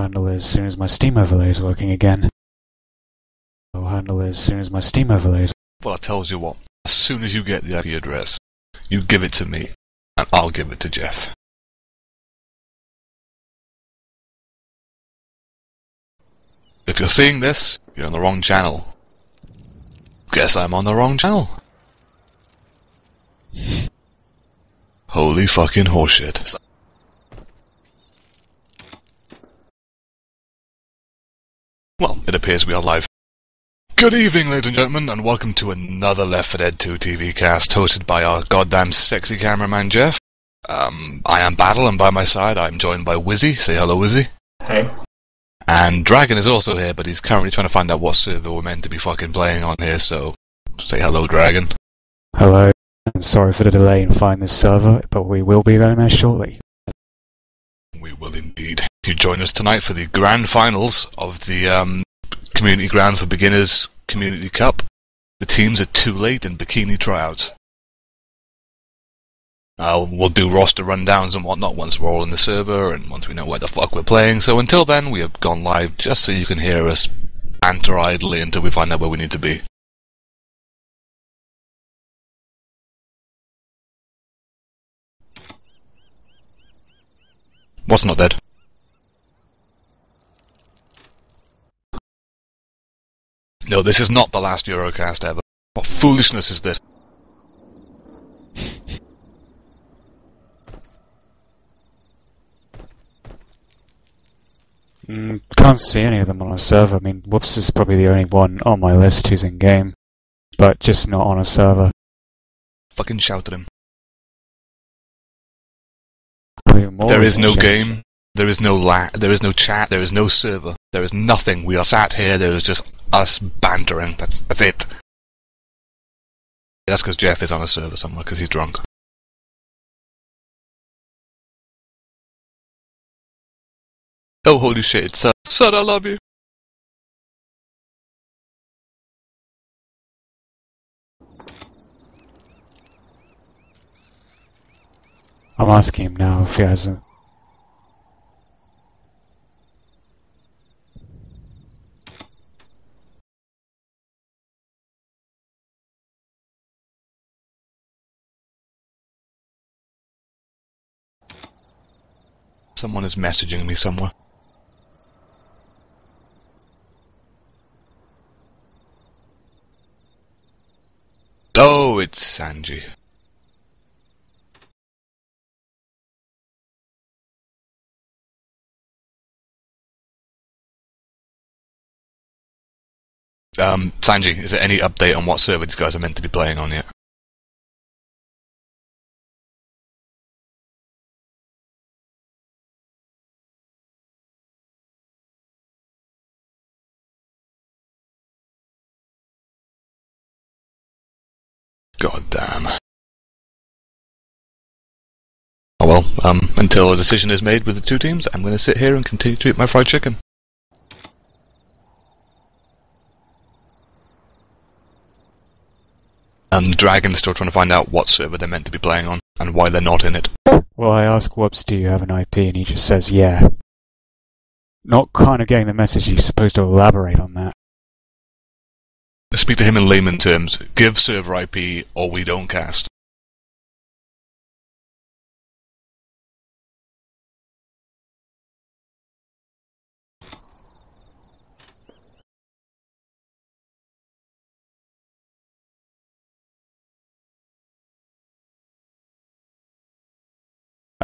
handle it as soon as my Steam overlay is working again. I'll handle it as soon as my Steam overlay is... Well, I tells you what, as soon as you get the IP address, you give it to me, and I'll give it to Jeff. If you're seeing this, you're on the wrong channel. Guess I'm on the wrong channel. Holy fucking horseshit. Well, it appears we are live. Good evening, ladies and gentlemen, and welcome to another Left 4 Dead 2 TV cast, hosted by our goddamn sexy cameraman, Jeff. I am Battle, and by my side I'm joined by Wizzy. Say hello, Wizzy. Hey. And Dragon is also here, but he's currently trying to find out what server we're meant to be fucking playing on here, so say hello, Dragon. Hello, and sorry for the delay in finding this server, but we will be going there shortly. We will indeed. You join us tonight for the grand finals of the Community Ground for Beginners Community Cup. The teams are Too Late and Bikini Tryouts. We'll do roster rundowns and whatnot once we're all in the server and once we know where the fuck we're playing. So until then, we have gone live just so you can hear us banter idly until we find out where we need to be. What's not dead? No, this is not the last Eurocast ever. What foolishness is this? Can't see any of them on a server. I mean, Whoops is probably the only one on my list who's in game, but just not on a server. Fucking shout at him. There is no game, there is no there is no chat, there is no server, there is nothing. We are sat here, there is just us bantering. That's it. That's because Jeff is on a server somewhere because he's drunk. Oh, holy shit, sir. Sir, I love you. I'm asking him now if he hasn't. Someone is messaging me somewhere. Oh, it's Sanji. Sanji, is there any update on what server these guys are meant to be playing on yet? God damn. Oh well, until a decision is made with the two teams, I'm going to sit here and continue to eat my fried chicken. Dragon's still trying to find out what server they're meant to be playing on, and why they're not in it. Well, I ask Whoops, do you have an IP, and he just says, yeah. Not kind of getting the message he's supposed to elaborate on that. Speak to him in layman terms. Give server IP, or we don't cast.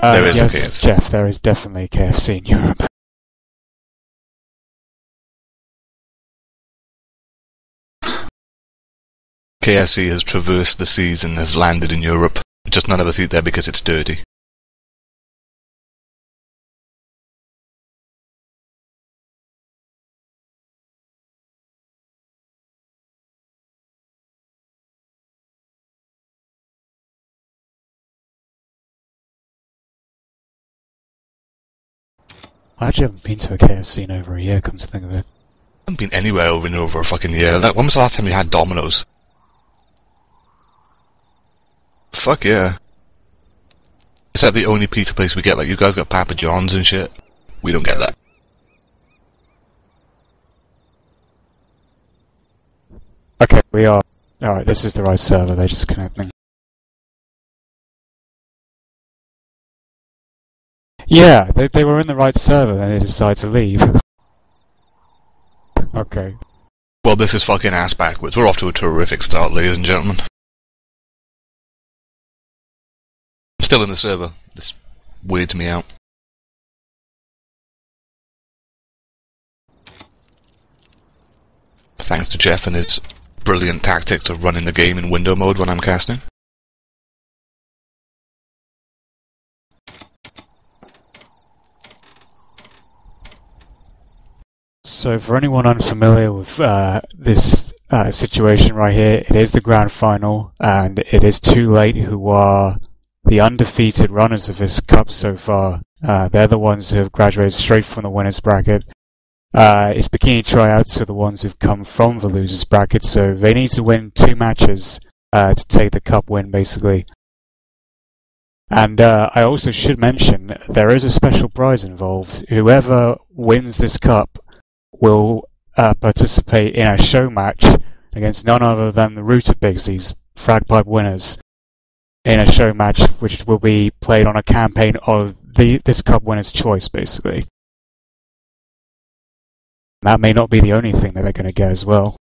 There is yes, a KFC. Jeff, there is definitely a KFC in Europe. KFC has traversed the seas and has landed in Europe. Just none of us eat there because it's dirty. I actually haven't been to a KFC in over a year, come to think of it. I haven't been anywhere over and over a fucking year. Like, when was the last time you had Domino's? Fuck yeah. Is that the only pizza place we get? Like, you guys got Papa John's and shit? We don't get that. We are. Alright, this is the right server, they just connecting. Yeah, they were in the right server and they decided to leave. Okay. Well, this is fucking ass backwards. We're off to a terrific start, ladies and gentlemen. Still in the server. This weirds me out. Thanks to Jeff and his brilliant tactics of running the game in window mode when I'm casting. So for anyone unfamiliar with this situation right here, it is the grand final, and it is Too Late who are the undefeated runners of this cup so far. They're the ones who have graduated straight from the winners bracket. It's Bikini Tryouts who are the ones who've come from the losers bracket, so they need to win 2 matches to take the cup win, basically. And I also should mention, there is a special prize involved. Whoever wins this cup will participate in a show match against none other than the Rooted Bigsies, Fragpipe winners, in a show match which will be played on a campaign of this cup winner's choice, basically. That may not be the only thing that they're going to get as well.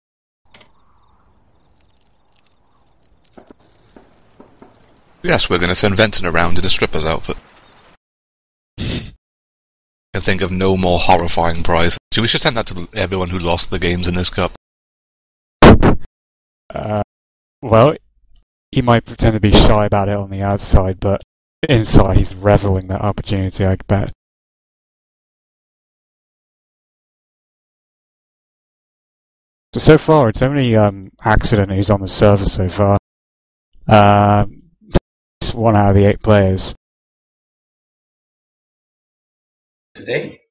Yes, we're going to send Vincent around in a stripper's outfit. I can think of no more horrifying prize. So we should send that to everyone who lost the games in this cup. Well, he might pretend to be shy about it on the outside, but inside he's reveling that opportunity, I bet. So far, it's only Accident who's on the server so far. It's 1 out of the 8 players. Today?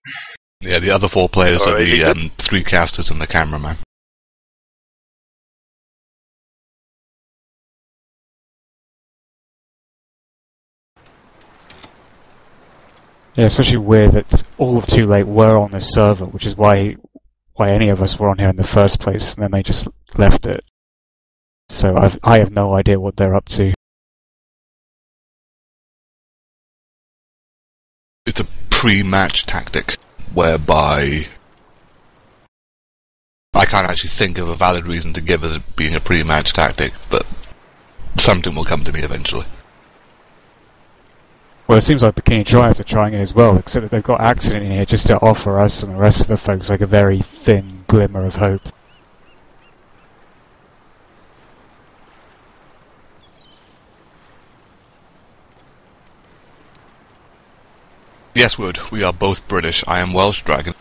Yeah, the other 4 players are the 3 casters and the cameraman. Yeah, especially weird that all of Too Late were on this server, which is why any of us were on here in the first place, and then they just left it. So I have no idea what they're up to. It's a pre-match tactic, whereby I can't actually think of a valid reason to give as it being a pre-match tactic, but something will come to me eventually. Well, it seems like Bikini Tryouts are trying it as well, except that they've got Accident in here just to offer us and the rest of the folks like a very thin glimmer of hope. Yes, Wood, we are both British. I am Welsh Dragon.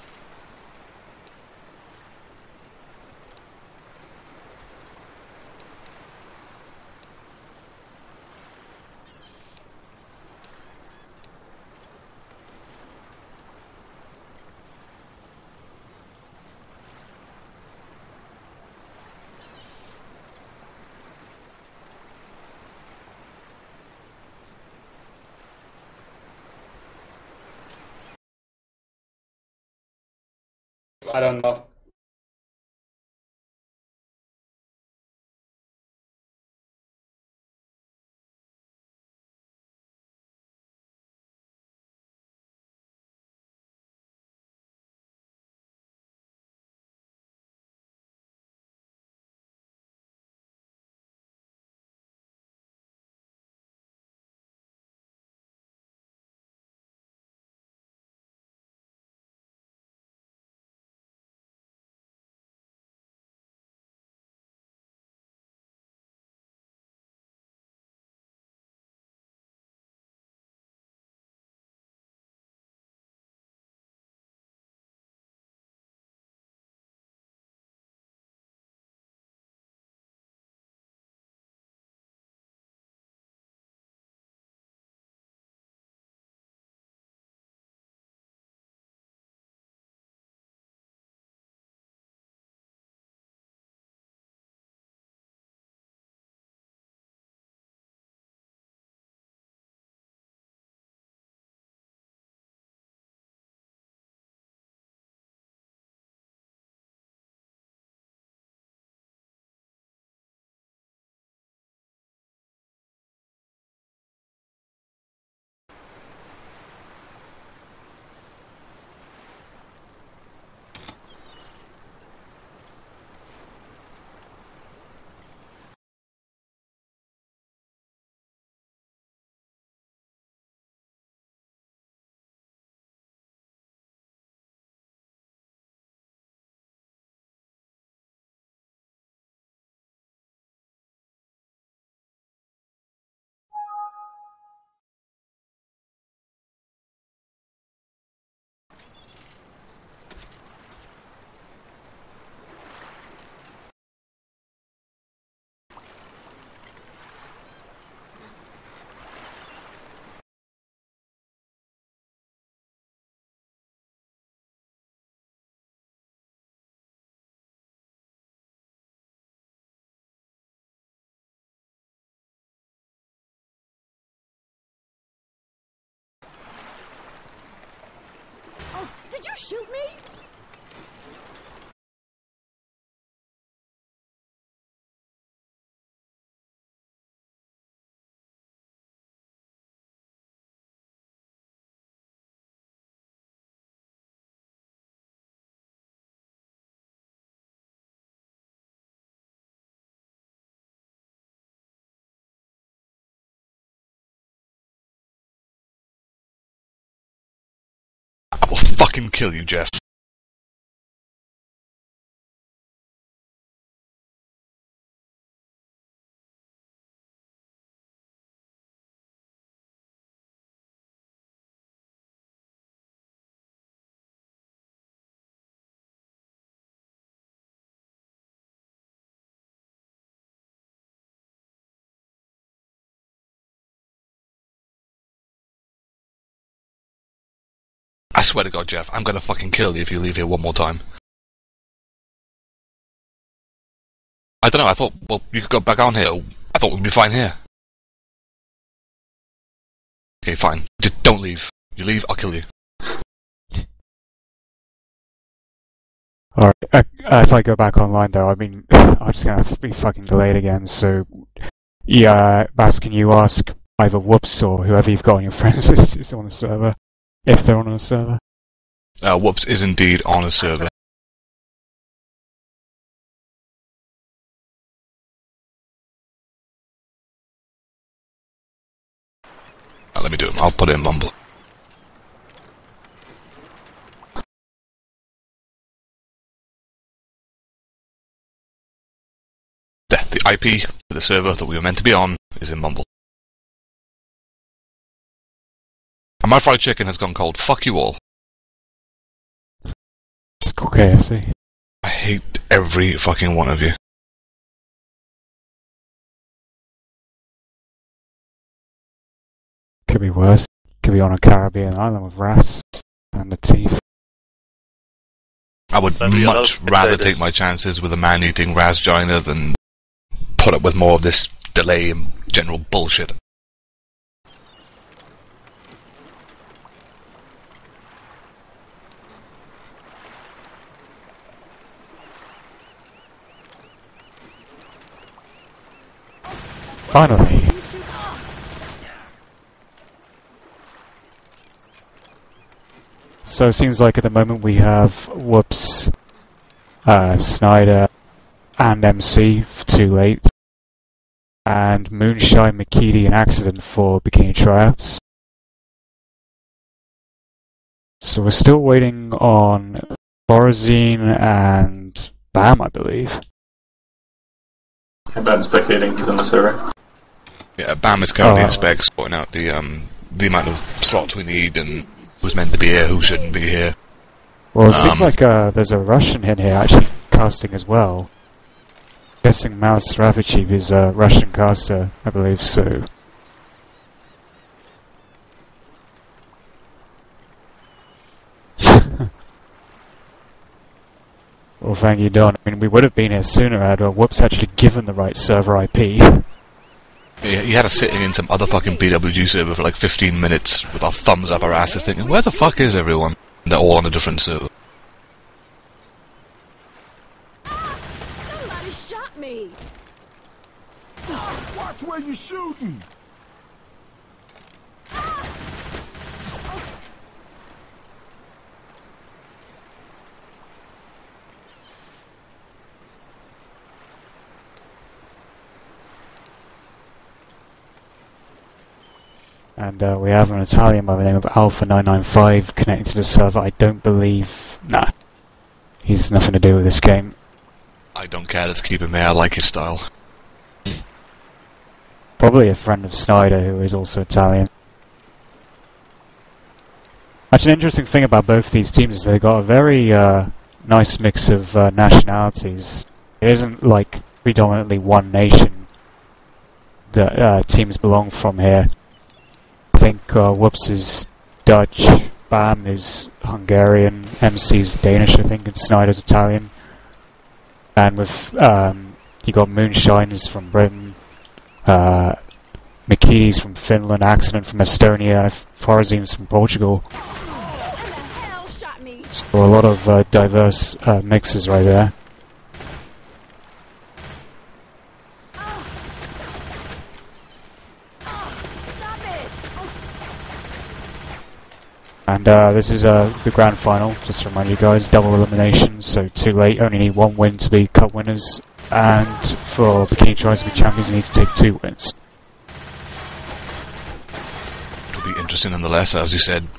I don't know. fucking kill you, Jeff. I swear to God, Jeff, I'm gonna fucking kill you if you leave here one more time. I don't know, I thought, well, you could go back on here. I thought we'd be fine here. Okay, fine. Just don't leave. You leave, I'll kill you. Alright, if I go back online though, I mean, I'm just gonna have to be fucking delayed again, so... Yeah, Bas, can you ask either Whoops or whoever you've got on your friends list is on the server? If they're on a server. Whoops is indeed on a server. Let me do it. I'll put it in Mumble. There, the IP for the server that we were meant to be on is in Mumble. And my fried chicken has gone cold. Fuck you all. Just call KFC. I hate every fucking one of you. Could be worse. Could be on a Caribbean island with rats and the teeth. I would much rather take my chances with a man-eating Rasgina than put up with more of this delay and general bullshit. Finally! So it seems like at the moment we have Whoops, Snyder, and MC for Too Late, and Moonshine, Bikini, and Accident for Bikini Tryouts. So we're still waiting on Borazine and Bam, I believe. Bam's spectating, he's on the server. Yeah, Bam is currently in specs, sorting out the amount of slots we need and who's meant to be here, who shouldn't be here. Well, it seems like there's a Russian in here actually casting as well. Guessing Mouse Ravichev is a Russian caster, I believe so. Well, thank you, Don. I mean, we would have been here sooner had Whoops actually given the right server IP. He had us sitting in some other fucking BWG server for like 15 minutes with our thumbs up our asses thinking, where the fuck is everyone? And they're all on a different server. Somebody shot me! Watch where you're shooting! And we have an Italian by the name of Alpha995 connecting to the server. I don't believe... Nah. He's nothing to do with this game. I don't care, let's keep him here, I like his style. Probably a friend of Snyder who is also Italian. Actually, an interesting thing about both these teams is they've got a very nice mix of nationalities. It isn't like predominantly one nation that teams belong from here. I think Whoops is Dutch, Bam is Hungarian, MC's Danish, I think, and Snyder's Italian. And with you got Moonshine is from Britain, Mikini's from Finland, Accident from Estonia, and Forazine's from Portugal. So a lot of diverse mixes right there. And this is the grand final, just to remind you guys, double elimination, so Too Late, only need one win to be cup winners, and for Bikini Tries to be champions you need to take 2 wins. It'll be interesting nonetheless. As you said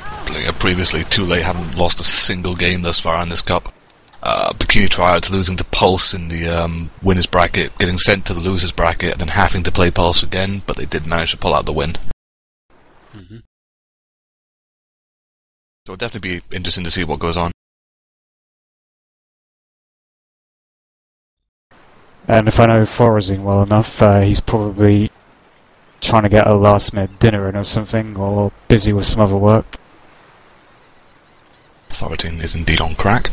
previously, Too Late haven't lost a single game thus far in this cup. Bikini Tryouts losing to Pulse in the winners bracket, getting sent to the losers bracket, and then having to play Pulse again, but they did manage to pull out the win. Mm-hmm. So it'll definitely be interesting to see what goes on. And if I know Forrazine well enough, he's probably trying to get a last-minute dinner in or something, or busy with some other work. Authority is indeed on crack.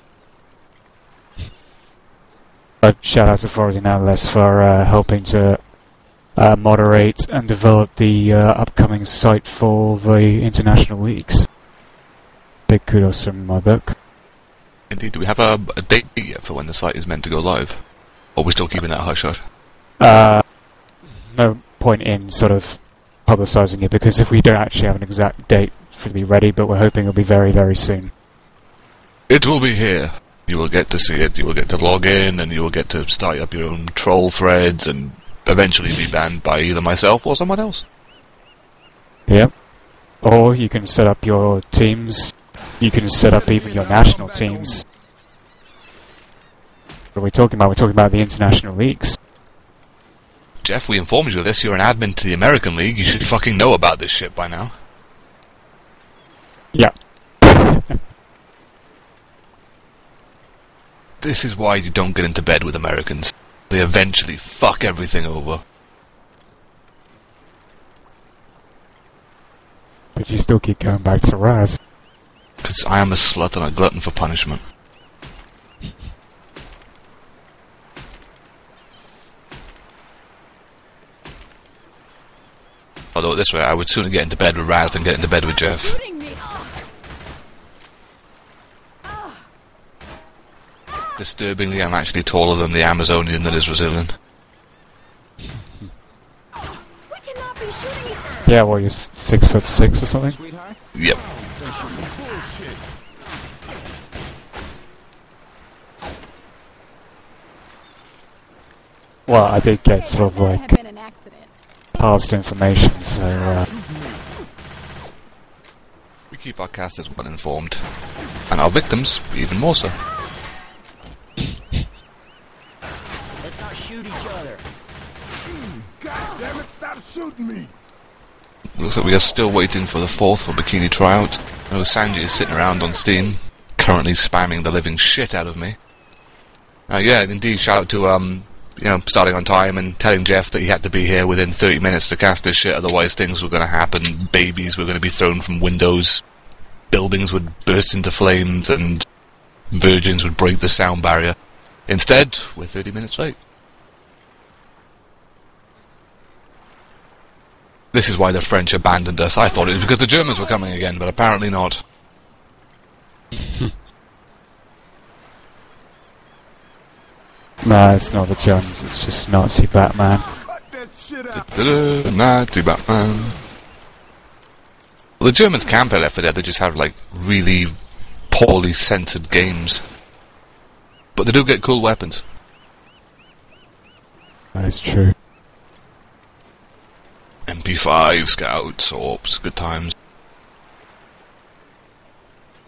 But shout out to Forrazine nonetheless for helping to moderate and develop the upcoming site for the international leagues. Big kudos from my book. Indeed, do we have a date yet for when the site is meant to go live? Or are we still keeping that hush-hush? No point in sort of publicising it, because if we don't actually have an exact date for it to be ready, but we're hoping it'll be very, very soon. It will be here. You will get to see it, you will get to log in, and you will get to start up your own troll threads, and eventually be banned by either myself or someone else. Yep. Or you can set up your teams, you can set up even your national teams. What are we talking about? We're talking about the international leagues. Jeff, we informed you of this, you're an admin to the American League, you should fucking know about this shit by now. Yeah. This is why you don't get into bed with Americans. They eventually fuck everything over. But you still keep going back to Raz. Because I am a slut and a glutton for punishment. Although this way, I would sooner get into bed with Raz than get into bed with Jeff. Disturbingly, I'm actually taller than the Amazonian that is Brazilian. Yeah, well, you're 6'6" or something? Yep. Well, I did get sort of like past information, so We keep our casters well informed. And our victims even more so. Let's not shoot each other. God damn it, stop shooting me! Looks like we are still waiting for the 4th for Bikini Tryout. I know Sanji is sitting around on Steam, currently spamming the living shit out of me. Yeah, indeed, shout out to, starting on time and telling Jeff that he had to be here within 30 minutes to cast this shit, otherwise things were going to happen. Babies were going to be thrown from windows, buildings would burst into flames, and virgins would break the sound barrier. Instead, we're 30 minutes late. This is why the French abandoned us. I thought it was because the Germans were coming again, but apparently not. nah, it's not the Germans, it's just Nazi Batman. Nazi Batman. Well, the Germans can play Left 4 Dead, they just have, like, really poorly censored games. But they do get cool weapons. That is true. MP5, Scouts, Orps, good times.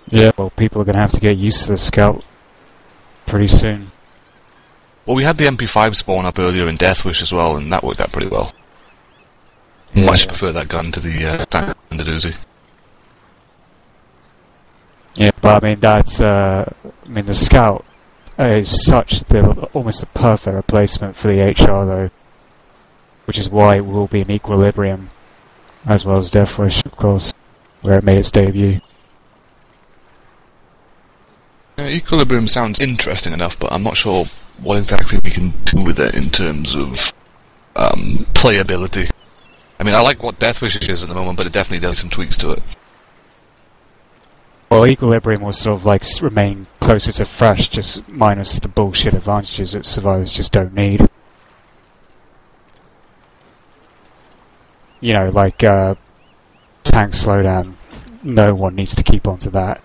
Yeah, well, people are going to have to get used to the Scout pretty soon. Well, we had the MP5 spawn up earlier in Deathwish as well, and that worked out pretty well. Yeah. Much prefer that gun to the standard Uzi. Yeah, but I mean, that's, the Scout is almost a perfect replacement for the HR, though. Which is why it will be an Equilibrium, as well as Deathwish, of course, where it made its debut. Equilibrium sounds interesting enough, but I'm not sure what exactly we can do with it in terms of playability. I mean, I like what Deathwish is at the moment, but it definitely does some tweaks to it. Well, Equilibrium will sort of like remain closer to Fresh, just minus the bullshit advantages that survivors just don't need. You know, like tank slowdown, no one needs to keep on to that.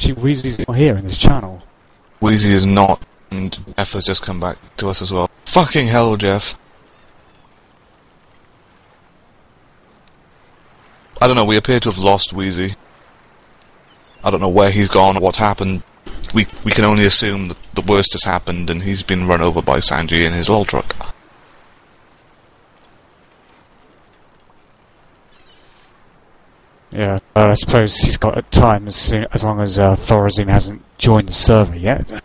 Actually, Weezy's not here in this channel. Wheezy is not, and Jeff has just come back to us as well. Fucking hell, Jeff. I don't know, we appear to have lost Wheezy. I don't know where he's gone or what's happened. We can only assume that the worst has happened and he's been run over by Sanji in his oil truck. Yeah, I suppose he's got time as long as Thorazine hasn't joined the server yet.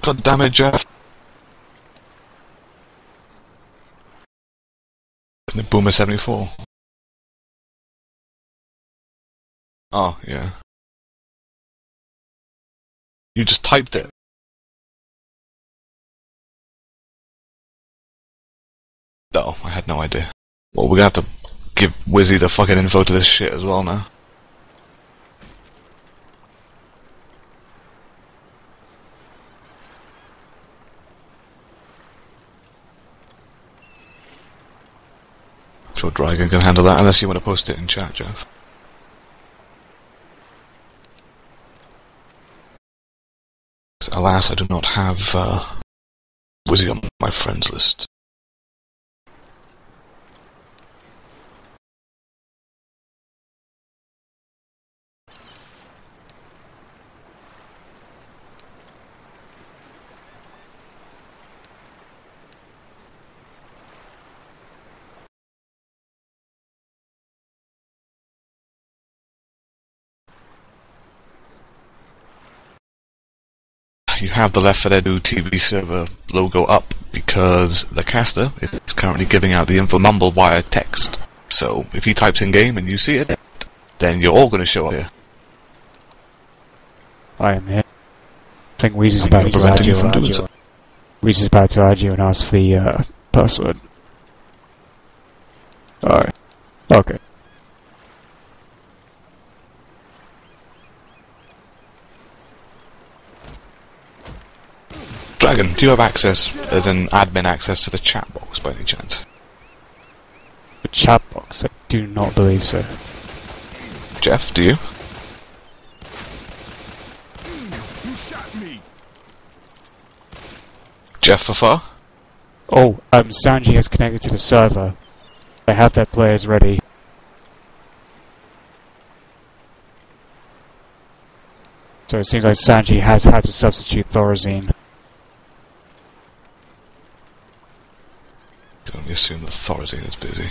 God damn it, Jeff. Isn't it Boomer 74? Oh, yeah. You just typed it. No, I had no idea. Well, we're gonna have to give Wizzy the fucking info to this shit as well now. Sure, Dragon can handle that, unless you want to post it in chat, Jeff. Alas, I do not have Wizzy on my friends list. You have the Left 4 Dead 2 TV server logo up because the caster is currently giving out the info mumble via text. So if he types in game and you see it, then you're all going to show up here. I am here. I think Weezy's about to add you. Weezy's about to add you and ask for the password. Alright. Okay. Dragon, do you have access, as an admin access to the chat box by any chance? The chat box? I do not believe so. Jeff, do you? You shot me. Jeff Fafar? Oh, Sanji has connected to the server. They have their players ready. So it seems like Sanji has had to substitute Thorazine. I can only assume that Thorazine is busy.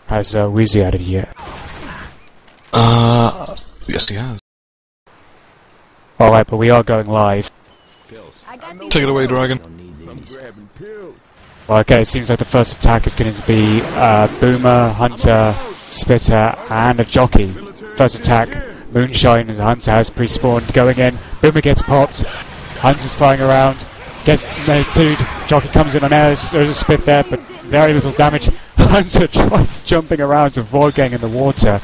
Has Weezy added yet? Yes he has. Alright, but we are going live. Take it away, Dragon. I'm grabbing pills. Well, okay, it seems like the first attack is going to be Boomer, Hunter, Spitter, and a Jockey. First attack Moonshine as a Hunter has pre-spawned, going in. Boomer gets popped. Hunter's flying around. Gets two. Jockey comes in on air. There's a spit there, but very little damage. Hunter tries jumping around to avoid getting in the water.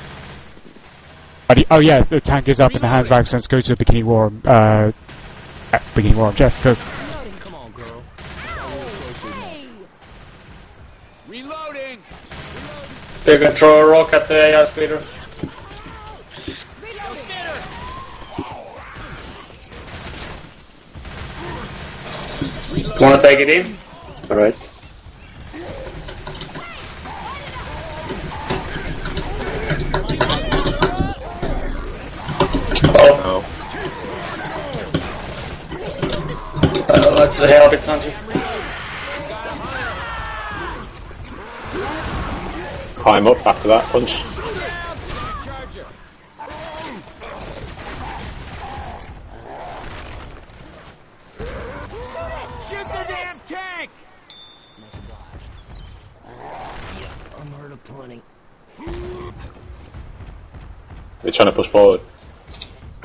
But oh yeah, the tank is up in the hands of Axel. Let's go to Bikini War. Bikini War. Jeff, go. Come on, girl. Reloading. They can throw a rock at the AI speeder. Wanna take it in? Alright. Oh. Let's help it, Sanji. Climb up after that punch. Shoot the damn tank! I'm hurt of plenty. They're trying to push forward.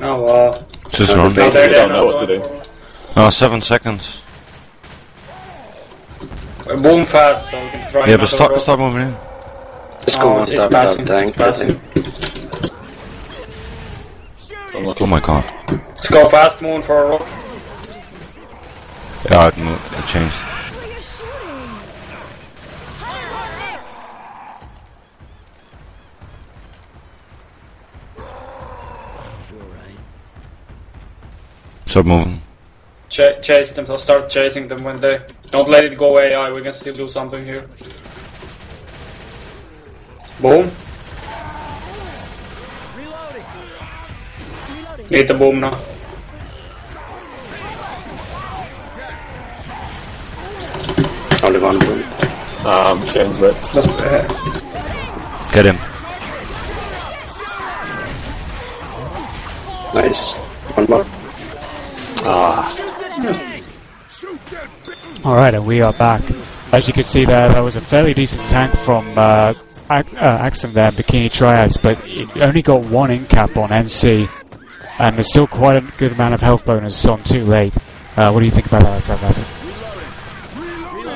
Oh wow. Just run. No, They don't know what to do. Oh, 7 seconds. Boom fast, so we can try. Yeah, but start moving in. Let's go on top of tank. It's passing. Oh my god. Let's go fast, Moon for a rock. Yeah, it moved. It changed. Start moving. Chase them, so start chasing them when they... Don't let it go AI, we can still do something here. Boom. Need the boom now. Only one boom. Getting ripped. Get him. Nice. One more. Alright, and we are back. As you can see there, that was a fairly decent tank from Axum there, Bikini Tryouts, but it only got one in-cap on MC, and there's still quite a good amount of health bonus on too late. What do you think about that, Matthew?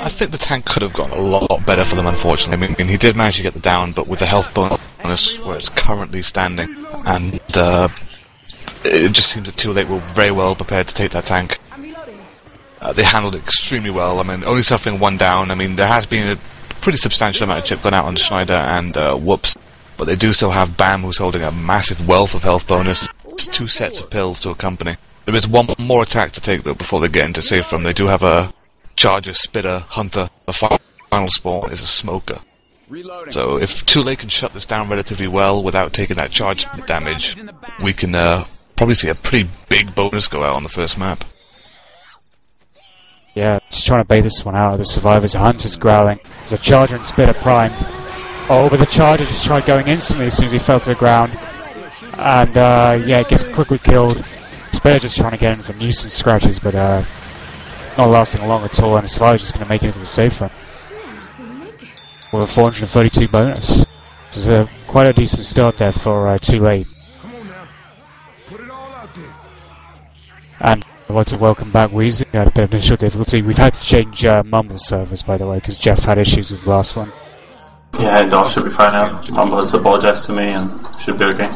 I think the tank could have gone a lot better for them, unfortunately. I mean, he did manage to get the down, but with the health bonus where it's currently standing, and it just seems that Too Late were very well prepared to take that tank. They handled it extremely well. I mean, only suffering one down. I mean, there has been a pretty substantial amount of chip gone out on Schneider and Whoops, but they do still have Bam, who's holding a massive wealth of health bonus. It's 2 sets of pills to accompany. There is one more attack to take, though, before they get into save from. They do have a Charger, Spitter, Hunter. The final spawn is a Smoker. So if Too Late can shut this down relatively well without taking that charge damage, we can probably see a pretty big bonus go out on the first map. Yeah, just trying to bait this one out. The survivors, Hunter's growling. There's a Charger and Spitter primed. Oh, but the Charger just tried going instantly as soon as he fell to the ground. And yeah, it gets quickly killed. Spitter just trying to get in for nuisance scratches, but not lasting long at all, and the survivor's just going to make it into the safe run. With a 432 bonus. This is quite a decent start there for Too Late. And I'd like to welcome back Weezy. We had a bit of initial difficulty. We've had to change Mumble servers, by the way, because Jeff had issues with the last one. Yeah, Dog should be fine now. Mumble has apologized to me and should be okay.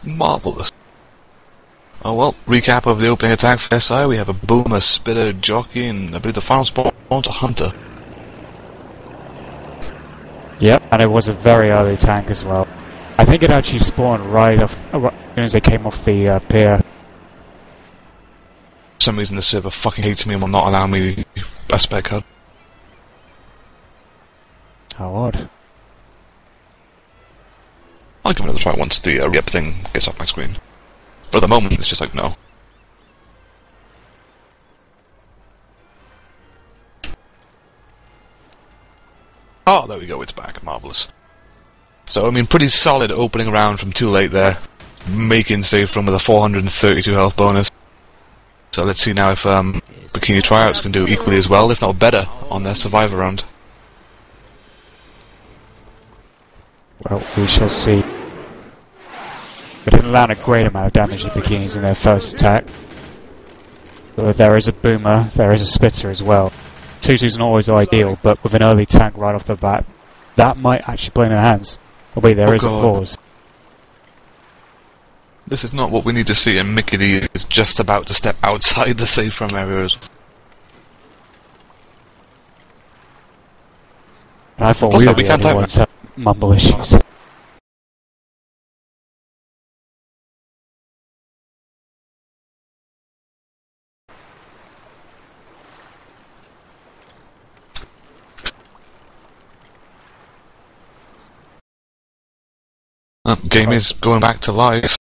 Marvellous. Oh well, recap of the opening attack for SI. We have a Boomer, Spitter, Jockey, and I believe the final spawn's a Hunter. Yep, and it was a very early tank as well. I think it actually spawned right off, as soon as they came off the pier. For some reason the server fucking hates me and will not allow me a spec card. How odd. I'll give it another try once the re-up thing gets off my screen. But at the moment it's just like, no. Oh, there we go, it's back. Marvellous. So, I mean, pretty solid opening round from Too Late there. Making save from with a 432 health bonus. So let's see now if Bikini Tryouts can do equally as well, if not better, on their Survivor round. Well, we shall see. They didn't land a great amount of damage to Bikinis in their first attack. But there is a boomer, there is a splitter as well. 2-2's not always ideal, but with an early tank right off the bat, that might actually play in their hands. Oh wait, there is a pause. This is not what we need to see, and Mickey D is just about to step outside the safe from areas. And I thought Also, we were we the can't only have ones that mumble issues. Game is going back to live.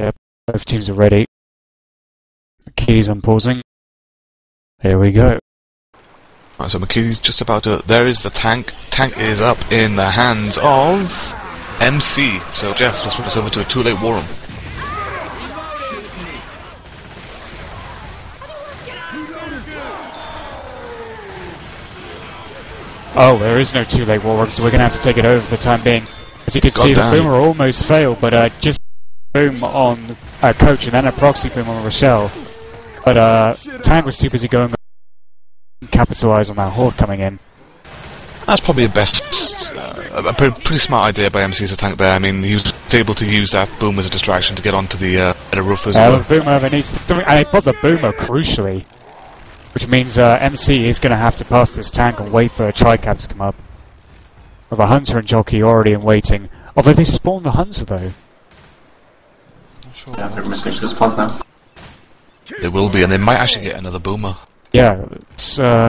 Yep, both teams are ready. Keys unpausing. Here we go. Right, so McKee's just about to... There is the tank. Tank is up in the hands of MC. So Jeff, let's put us over to a too late war room. Oh, there is no too late war room, so we're going to have to take it over for the time being. As you can see, the damn. boomer almost failed, but just boom on Coach and then a proxy boom on Rochelle. But Tank was too busy going and capitalise on that horde coming in. That's probably a pretty smart idea by MC's tank there. I mean, he was able to use that boom as a distraction to get onto the roof as well. The boomer needs to... And they put the boomer crucially. Which means MC is going to have to pass this tank and wait for a tri-cab to come up. With a hunter and jockey already in waiting. Although they spawned the hunter though. Sure. Yeah, they're missing 2 spawns now. They will be, and they might actually get another boomer. Yeah, it's AI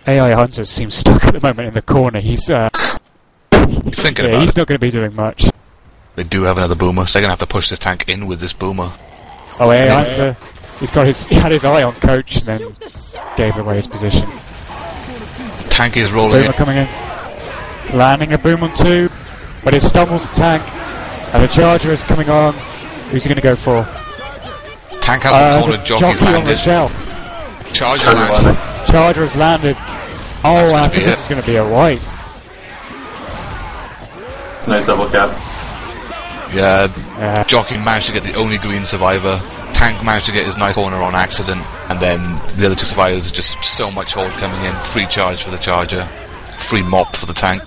Hunter seems stuck at the moment in the corner. He's thinking about he's it. not going to be doing much. They do have another boomer, so they're going to have to push this tank in with this boomer. Oh, AI Hunter, he had his eye on Coach and then gave away his position. Tank is rolling Boomer in. coming in, landing a boom on 2, but it stumbles the tank, and the Charger is coming on. Who's he going to go for? Tank has cornered, jockey's jockey on landed. Rochelle. Charger landed. Charger has landed. Oh, I think this is going to be a wipe. Nice double cap. Yeah, Jockey managed to get the only green survivor. Tank managed to get his nice corner on accident, and then the other 2 survivors, just so much hold coming in. Free charge for the Charger, free mop for the tank.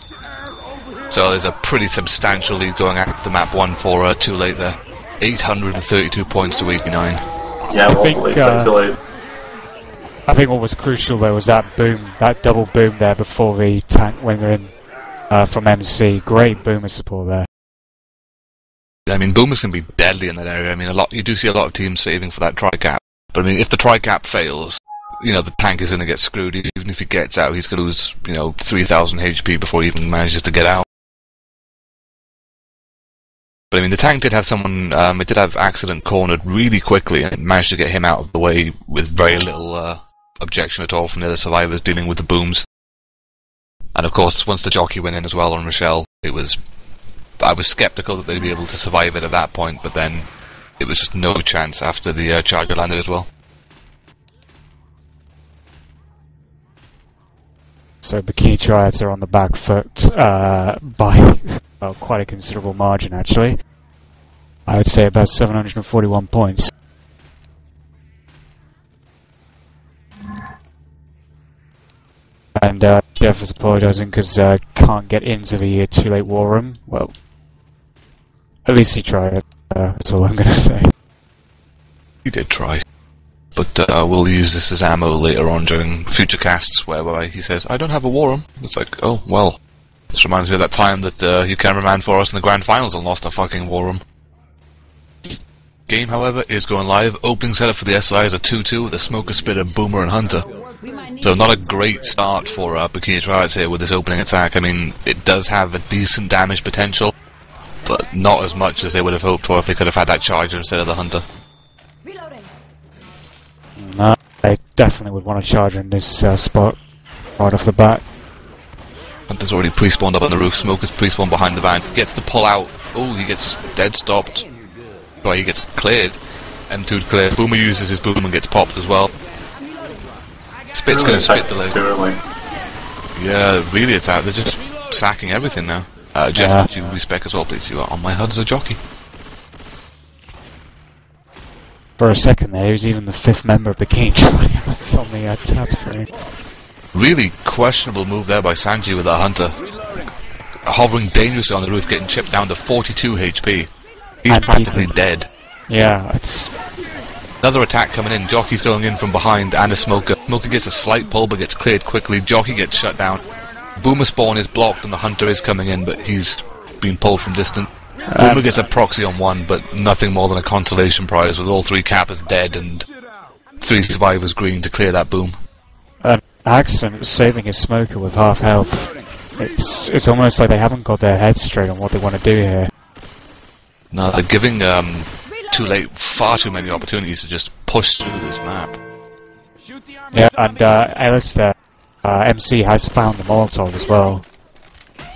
So there's a pretty substantial lead going out the map 1 for too late there. 832 points to 89. Yeah, I well, think, too late. I think what was crucial though was that boom, that double boom there before the tank went in from MC. Great boomer support there. I mean, boomers can be deadly in that area. I mean, you do see a lot of teams saving for that tri-cap. But I mean, if the tri-cap fails, you know, the tank is going to get screwed. Even if he gets out, he's going to lose, 3,000 HP before he even manages to get out. But I mean, the tank did have someone, it did have accident cornered really quickly, and it managed to get him out of the way with very little objection at all from the other survivors dealing with the booms. And of course, once the jockey went in as well on Rochelle, I was skeptical that they'd be able to survive it at that point, but then it was just no chance after the Charger landed as well. So Bikini Tryouts are on the back foot by quite a considerable margin actually. I would say about 741 points. And Jeff is apologising because can't get into the too late war room. Well, at least he tried. That's all I'm going to say. He did try. But we'll use this as ammo later on during future casts whereby he says, I don't have a war room. It's like, oh, well. This reminds me of that time that you cameraman for us in the grand finals and lost a fucking war room. Game, however, is going live. Opening setup for the SI is a 2-2 with a Smoker, Spitter, Boomer and Hunter. So not a great start for Bikini Tryouts here with this opening attack. I mean, it does have a decent damage potential, but not as much as they would have hoped for if they could have had that Charger instead of the Hunter. No, I definitely would want to charge in this spot right off the bat. Hunter's already pre-spawned up on the roof. Smoker's pre-spawned behind the van. Gets to pull out. Oh, he gets dead stopped. Right, he gets cleared. M2 cleared. Boomer uses his boom and gets popped as well. Spit's gonna spit the leg. Yeah, really attack. They're just sacking everything now. Jeff, would you respec as well, please? You are on my HUD as a jockey. For a second there, he was even the 5th member of Bikini Tryouts on the tab screen. Really questionable move there by Sanji with that hunter. Hovering dangerously on the roof, getting chipped down to 42 HP. He's practically dead. Yeah, it's... Another attack coming in. Jockey's going in from behind, and a Smoker. Smoker gets a slight pull, but gets cleared quickly. Jockey gets shut down. Boomer spawn is blocked, and the hunter is coming in, but he's been pulled from distance. Boomer gets a proxy on one, but nothing more than a consolation prize, with all 3 Kappas dead and 3 survivors green to clear that boom. Axon was saving his Smoker with half health. It's almost like they haven't got their heads straight on what they want to do here. No, they're giving too late far too many opportunities to just push through this map. Yeah, and Alistair, MC has found the Molotov as well.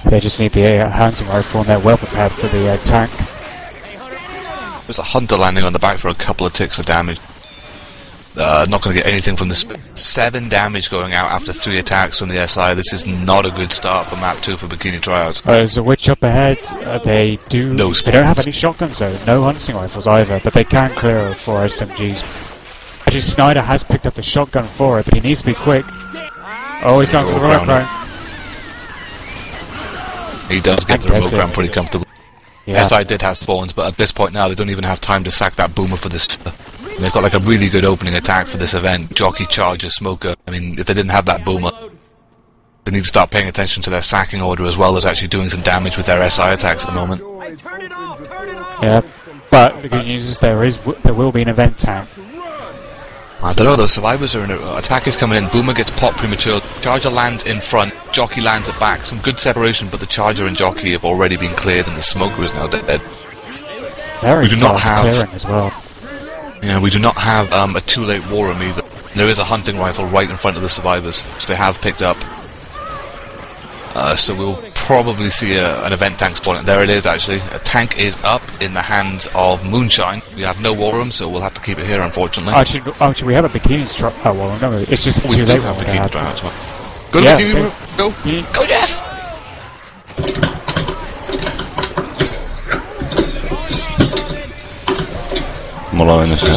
They just need the hunting rifle and they're well prepared for the tank. There's a hunter landing on the back for a couple of ticks of damage. Not going to get anything from this. 7 damage going out after 3 attacks from the SI. This is not a good start for map 2 for Bikini Tryouts. There's a witch up ahead. They don't have any shotguns though, no hunting rifles either, but they can clear 4 SMGs. Actually, Snyder has picked up the shotgun for it, but he needs to be quick. Oh, he's going for the remote ground. He does get the remote ground pretty comfortable. Yeah. SI did have spawns, but at this point now they don't even have time to sack that boomer for this. They've got like a really good opening attack for this event. Jockey, Charger, Smoker. I mean, if they didn't have that boomer, they need to start paying attention to their sacking order as well as actually doing some damage with their SI attacks at the moment. Yeah, but the good news is there will be an event tank. I don't know, the survivors are in attack is coming in, Boomer gets popped premature, Charger lands in front, Jockey lands at back, some good separation, but the Charger and Jockey have already been cleared and the Smoker is now dead. We do not have clearing as well. Yeah, we do not have a too late war room either. There is a hunting rifle right in front of the survivors, which they have picked up. So we'll probably see an event tank spawn. There it is actually. A tank is up in the hands of Moonshine. We have no war room, so we'll have to keep it here unfortunately. Actually we have a Bikini war room, don't we? It's just we too late. Have Bikini as well. Go to Bikini room! Go! Go Jeff! I'm allowing this in.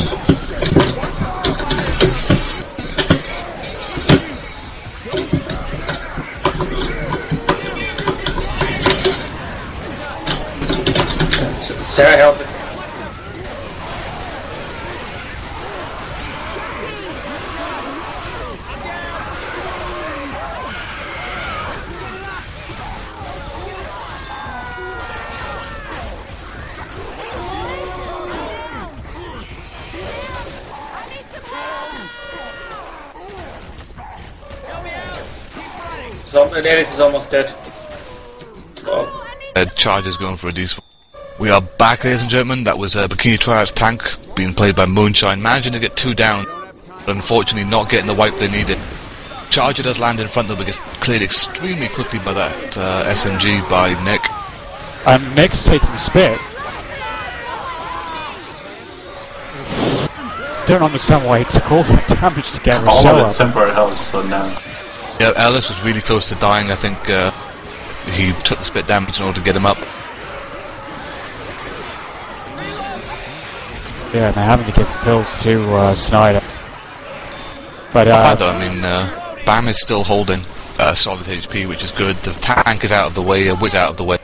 Sarah, help it. Davis is almost dead. Oh. Charger's going for a despawn. We are back, ladies and gentlemen. That was Bikini Tryouts tank being played by Moonshine, managing to get 2 down, but unfortunately not getting the wipe they needed. Charger does land in front though, but gets cleared extremely quickly by that SMG by Nick. And Nick's taking the spit. Don't understand why he took all that damage to get all of his temporary health just slowed down. Yeah, Ellis was really close to dying. I think he took the spit damage in order to get him up. Yeah, and they're having to give pills to Snyder. But I mean, Bam is still holding solid HP, which is good. The tank is out of the way, Wiz out of the way.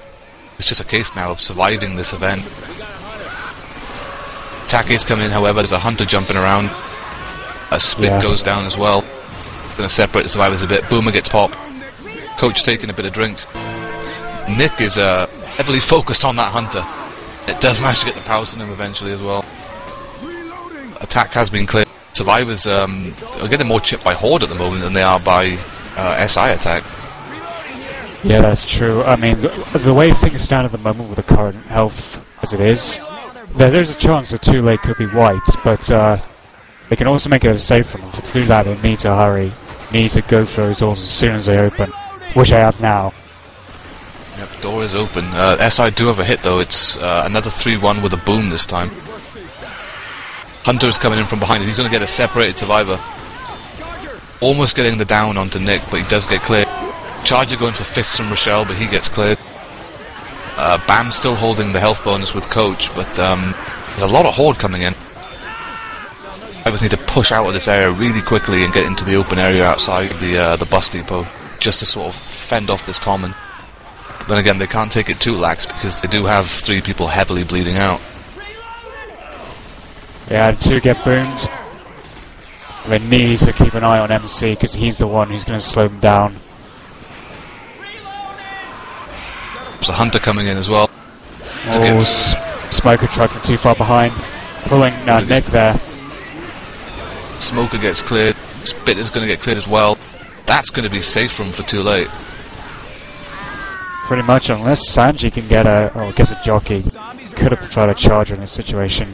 It's just a case now of surviving this event. Attack is coming in, however, there's a hunter jumping around. A spit goes down as well. Going to separate the survivors a bit. Boomer gets popped. Coach taking a bit of drink. Nick is heavily focused on that hunter. It does manage to get the powers on him eventually as well. Attack has been cleared. Survivors are getting more chipped by Horde at the moment than they are by SI attack. Yeah, that's true. I mean, the way things stand at the moment with the current health as it is, there's a chance that Too Late could be wiped, but they can also make it a safe for them. To do that, they need to hurry. Need to go for those doors as soon as they open, which I have now. Yep, door is open. SI do have a hit though. It's another 3-1 with a boom this time. Hunter is coming in from behind. He's going to get a separated survivor. Almost getting the down onto Nick, but he does get clear. Charger going for fists from Rochelle, but he gets cleared. Bam still holding the health bonus with Coach, but there's a lot of Horde coming in. I just need to push out of this area really quickly and get into the open area outside the bus depot, just to sort of fend off this common. But then again, they can't take it too lax because they do have 3 people heavily bleeding out. Yeah, 2 get boomed. They need to keep an eye on MC because he's the one who's going to slow them down. There's a Hunter coming in as well. Oh, Smoker truck from too far behind. Pulling Nick there. Smoker gets cleared. Spit is going to get cleared as well. That's going to be safe from for too late. Pretty much, unless Sanji can get a jockey. Could have preferred a charger in this situation.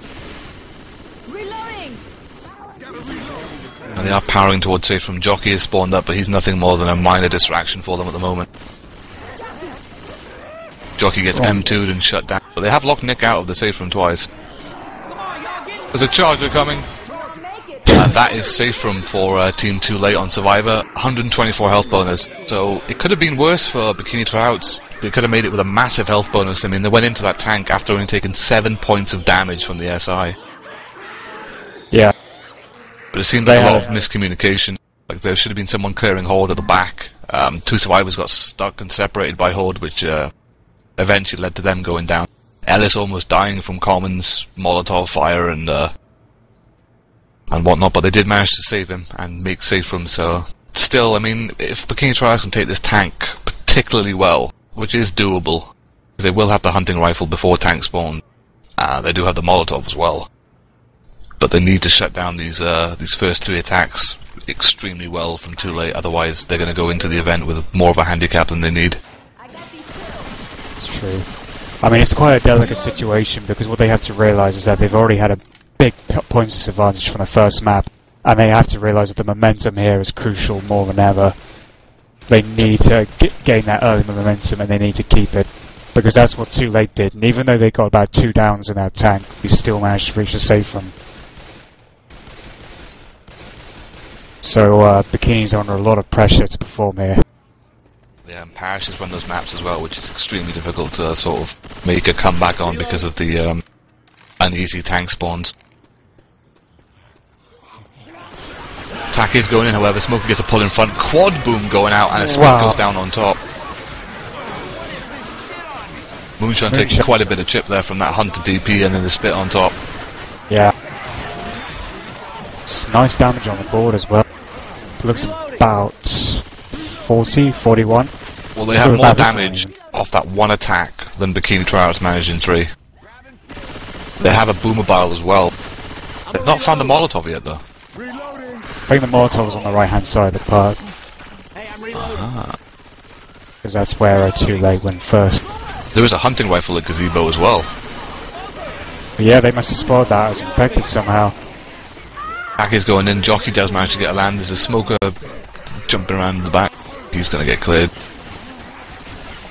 And they are powering towards safe from. Jockey is spawned up, but he's nothing more than a minor distraction for them at the moment. Jockey gets M2'd and shut down. But they have locked Nick out of the safe room twice. There's a charger coming. And that is safe room for Team Too Late on Survivor. 124 health bonus. So it could have been worse for Bikini Tryouts. They could have made it with a massive health bonus. I mean, they went into that tank after only taking 7 points of damage from the SI. Yeah. But it seemed like a lot of miscommunication. Like there should have been someone clearing Horde at the back. 2 survivors got stuck and separated by Horde, which eventually led to them going down. Ellis almost dying from Commons, Molotov fire, and whatnot. But they did manage to save him and make safe room. So still, I mean, if Bikini Trials can take this tank particularly well, which is doable, because they will have the hunting rifle before tank spawn. They do have the Molotov as well. But they need to shut down these first 3 attacks extremely well from Too Late, otherwise they're going to go into the event with more of a handicap than they need. It's true. I mean, it's quite a delicate situation because what they have to realise is that they've already had a big points disadvantage from the first map, and they have to realise that the momentum here is crucial more than ever. They need to gain that early momentum and they need to keep it, because that's what Too Late did, and even though they got about 2 downs in that tank, we still managed to reach the safe room. So Bikini's under a lot of pressure to perform here. Yeah, and Parish has run those maps as well, which is extremely difficult to sort of make a comeback on because of the uneasy tank spawns. Attack is going in, however, Smoker gets a pull in front, quad boom going out, and a spit goes down on top. Moonshine taking quite a bit of chip there from that Hunter DP and then the spit on top. Yeah. It's nice damage on the board as well. Looks about 40, 41. Well, they have more damage off that 1 attack than Bikini Tryouts managed in 3. They have a Boomermobile as well. They've not found the Molotov yet, though. I think the Molotov is on the right-hand side of the park. Because that's where Too Late went first. There is a hunting rifle at Gazebo as well. But yeah, they must have spotted that as infected somehow. Aki's going in, Jockey does manage to get a land, there's a Smoker jumping around in the back. He's going to get cleared.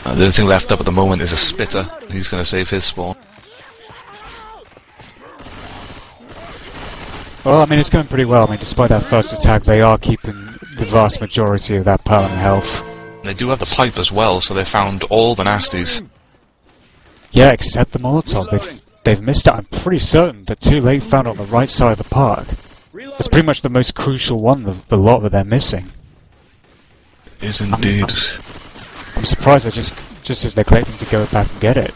The only thing left up at the moment is a Spitter. He's going to save his spawn. Well, I mean, it's going pretty well. I mean, despite that first attack, they are keeping the vast majority of that permanent health. They do have the pipe as well, so they found all the nasties. Yeah, except the Molotov. They've missed it. I'm pretty certain that Too Late found it on the right side of the park. It's pretty much the most crucial one of the lot that they're missing. Is indeed. I'm surprised they're just as neglecting to go back and get it.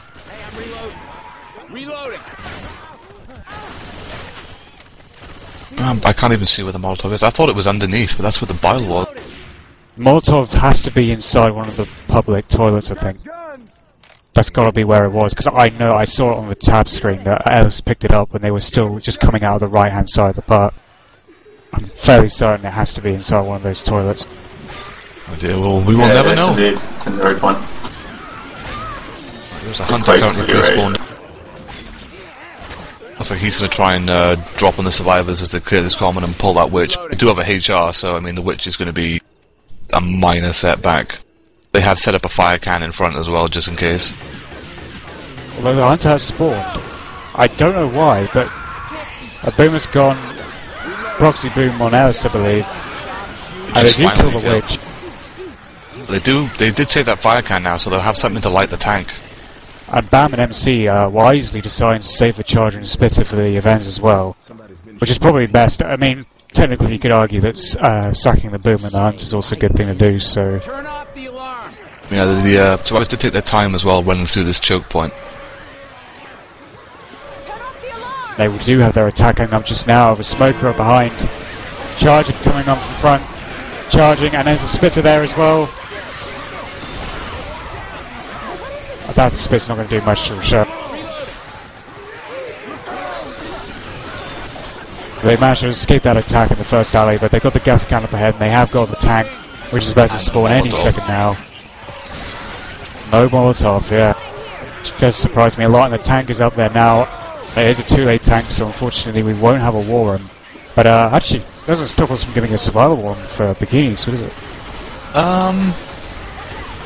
I can't even see where the Molotov is. I thought it was underneath, but that's where the bile was. Molotov has to be inside one of the public toilets, I think. That's got to be where it was, because I know I saw it on the tab screen that Ellis picked it up when they were still just coming out of the right-hand side of the park. I'm fairly certain it has to be inside one of those toilets. Oh dear, well, we will never know. Indeed. It's in the right one. There's a Hunter currently respawned. So he's going to try and drop on the survivors as they clear this common and pull that witch. They do have a HR, so I mean the witch is going to be a minor setback. They have set up a fire can in front as well, just in case. Although the Hunter has spawned. I don't know why, but a boom has gone proxy boom on Ellis, I believe. And they did kill the witch. They did take that fire can now, so they'll have something to light the tank. And BAM and MC wisely deciding to save the charger and spitter for the events as well, which is probably best. I mean, technically you could argue that sacking the boom and the hunt is also a good thing to do, so... Turn off the alarm. Yeah, the survivors did take their time as well running through this choke point. They do have their attack coming up just now, with a smoker up behind. Charger coming on from front, charging, and there's a spitter there as well. That spit's not going to do much to the show. They managed to escape that attack in the first alley, but they've got the gas can up ahead, and they have got the tank, which is about to spawn any second now. No Molotov, yeah. Which does surprise me a lot, and the tank is up there now. It is a 2-8 tank, so unfortunately we won't have a war room. But actually, it doesn't stop us from giving a survival war room for bikinis, what is it?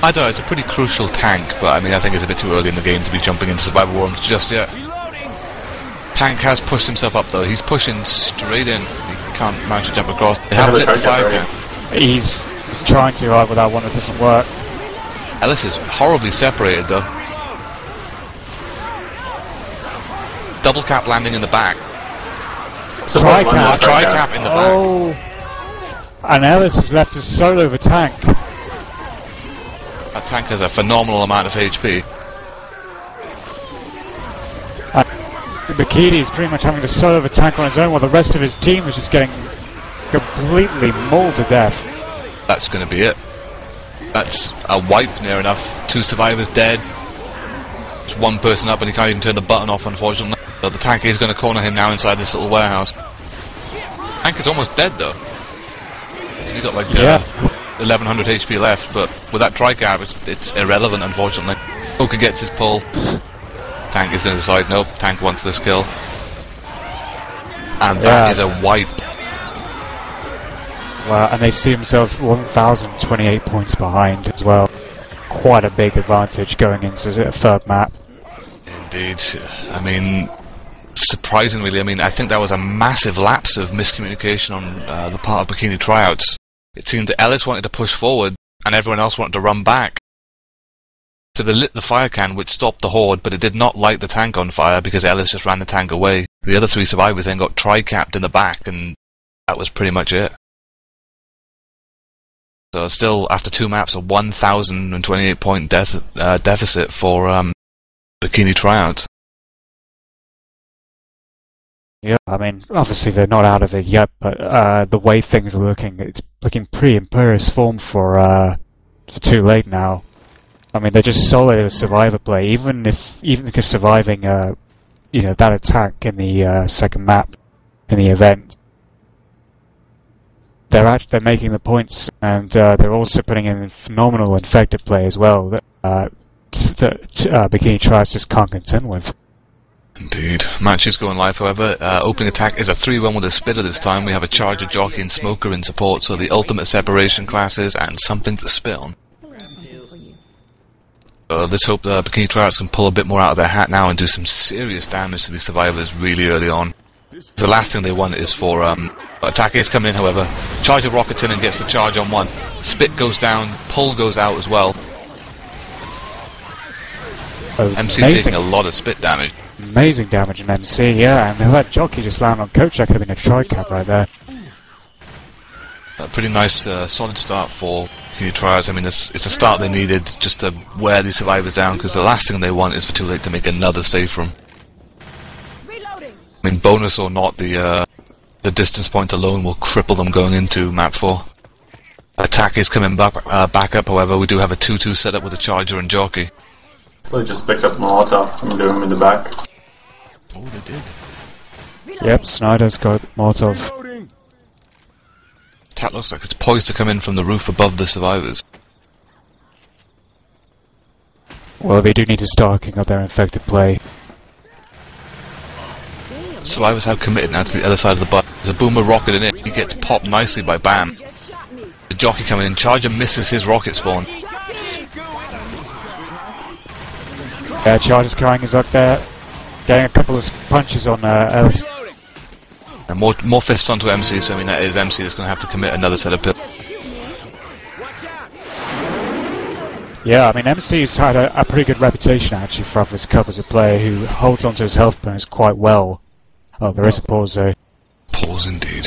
I don't know, it's a pretty crucial tank, but I mean I think it's a bit too early in the game to be jumping into survival worms just yet. Tank has pushed himself up though, he's pushing straight in, he can't manage to jump across. They have lit the fire can. He's trying too hard with that one, it doesn't work. Ellis is horribly separated though. Double cap landing in the back. Tri-cap in the back. Oh! And Ellis has left his solo the tank. That tank has a phenomenal amount of HP. Bikini is pretty much having to solo the tank on his own while the rest of his team is just getting completely mauled to death. That's going to be it. That's a wipe near enough. 2 survivors dead. Just 1 person up and he can't even turn the button off, unfortunately. So the tank is going to corner him now inside this little warehouse. Tank is almost dead though. He's got like 1100 HP left, but with that tri-cap it's irrelevant, unfortunately. Oka gets his pull. Tank is going to decide, nope, tank wants this kill. And that is a wipe. Wow, and they see themselves 1,028 points behind as well. Quite a big advantage going into the 3rd map. Indeed. I mean, surprisingly, I mean, I think that was a massive lapse of miscommunication on the part of Bikini Tryouts. It seemed that Ellis wanted to push forward, and everyone else wanted to run back. So they lit the fire can, which stopped the horde, but it did not light the tank on fire because Ellis just ran the tank away. The other 3 survivors then got tri-capped in the back, and that was pretty much it. So still, after 2 maps, a 1,028 point deficit for Bikini Tryouts. Yeah, I mean, obviously they're not out of it yet, but the way things are looking, it's looking pretty imperious form for too late now. I mean, they're just solid as survivor play, even because surviving, you know, that attack in the 2nd map in the event. They're making the points, and they're also putting in phenomenal infected play as well that Bikini Tryouts just can't contend with. Indeed. Match is going live, however. Opening attack is a 3-1 with a spitter this time. We have a charger, jockey, and smoker in support, so the ultimate separation classes and something to spit on. Let's hope Bikini Tryouts can pull a bit more out of their hat now and do some serious damage to these survivors really early on. The last thing they want is for attack is coming in, however. Charger rockets in and gets the charge on 1. Spit goes down, pull goes out as well. MC taking a lot of spit damage. Amazing damage in MC, yeah, and that jockey just landed on Coach, that could have been a tri-cap right there. A pretty nice, solid start for Bikini Tryouts. I mean, it's a start they needed just to wear these survivors down, because the last thing they want is for too late to make another save from. I mean, bonus or not, the distance point alone will cripple them going into map 4. Attack is coming back up, however. We do have a 2-2 setup with a charger and jockey. They just picked up Molotov from doing in the back. Oh, they did. Yep, Snyder's got Molotov. That looks like it's poised to come in from the roof above the survivors. Well, they do need to start kicking up their infected play. Survivors have committed now to the other side of the bus. There's a boomer rocket in it. He gets popped nicely by BAM. The jockey coming in. Charger misses his rocket spawn. Yeah, Charger's carrying his up there. Getting a couple of punches on Ellis. And more fists onto MC, so I mean that is MC that's going to have to commit another set of pills. Yeah, I mean, MC's had a pretty good reputation actually for this cup as a player who holds onto his health bonus quite well. Oh, there is a pause though. Pause indeed.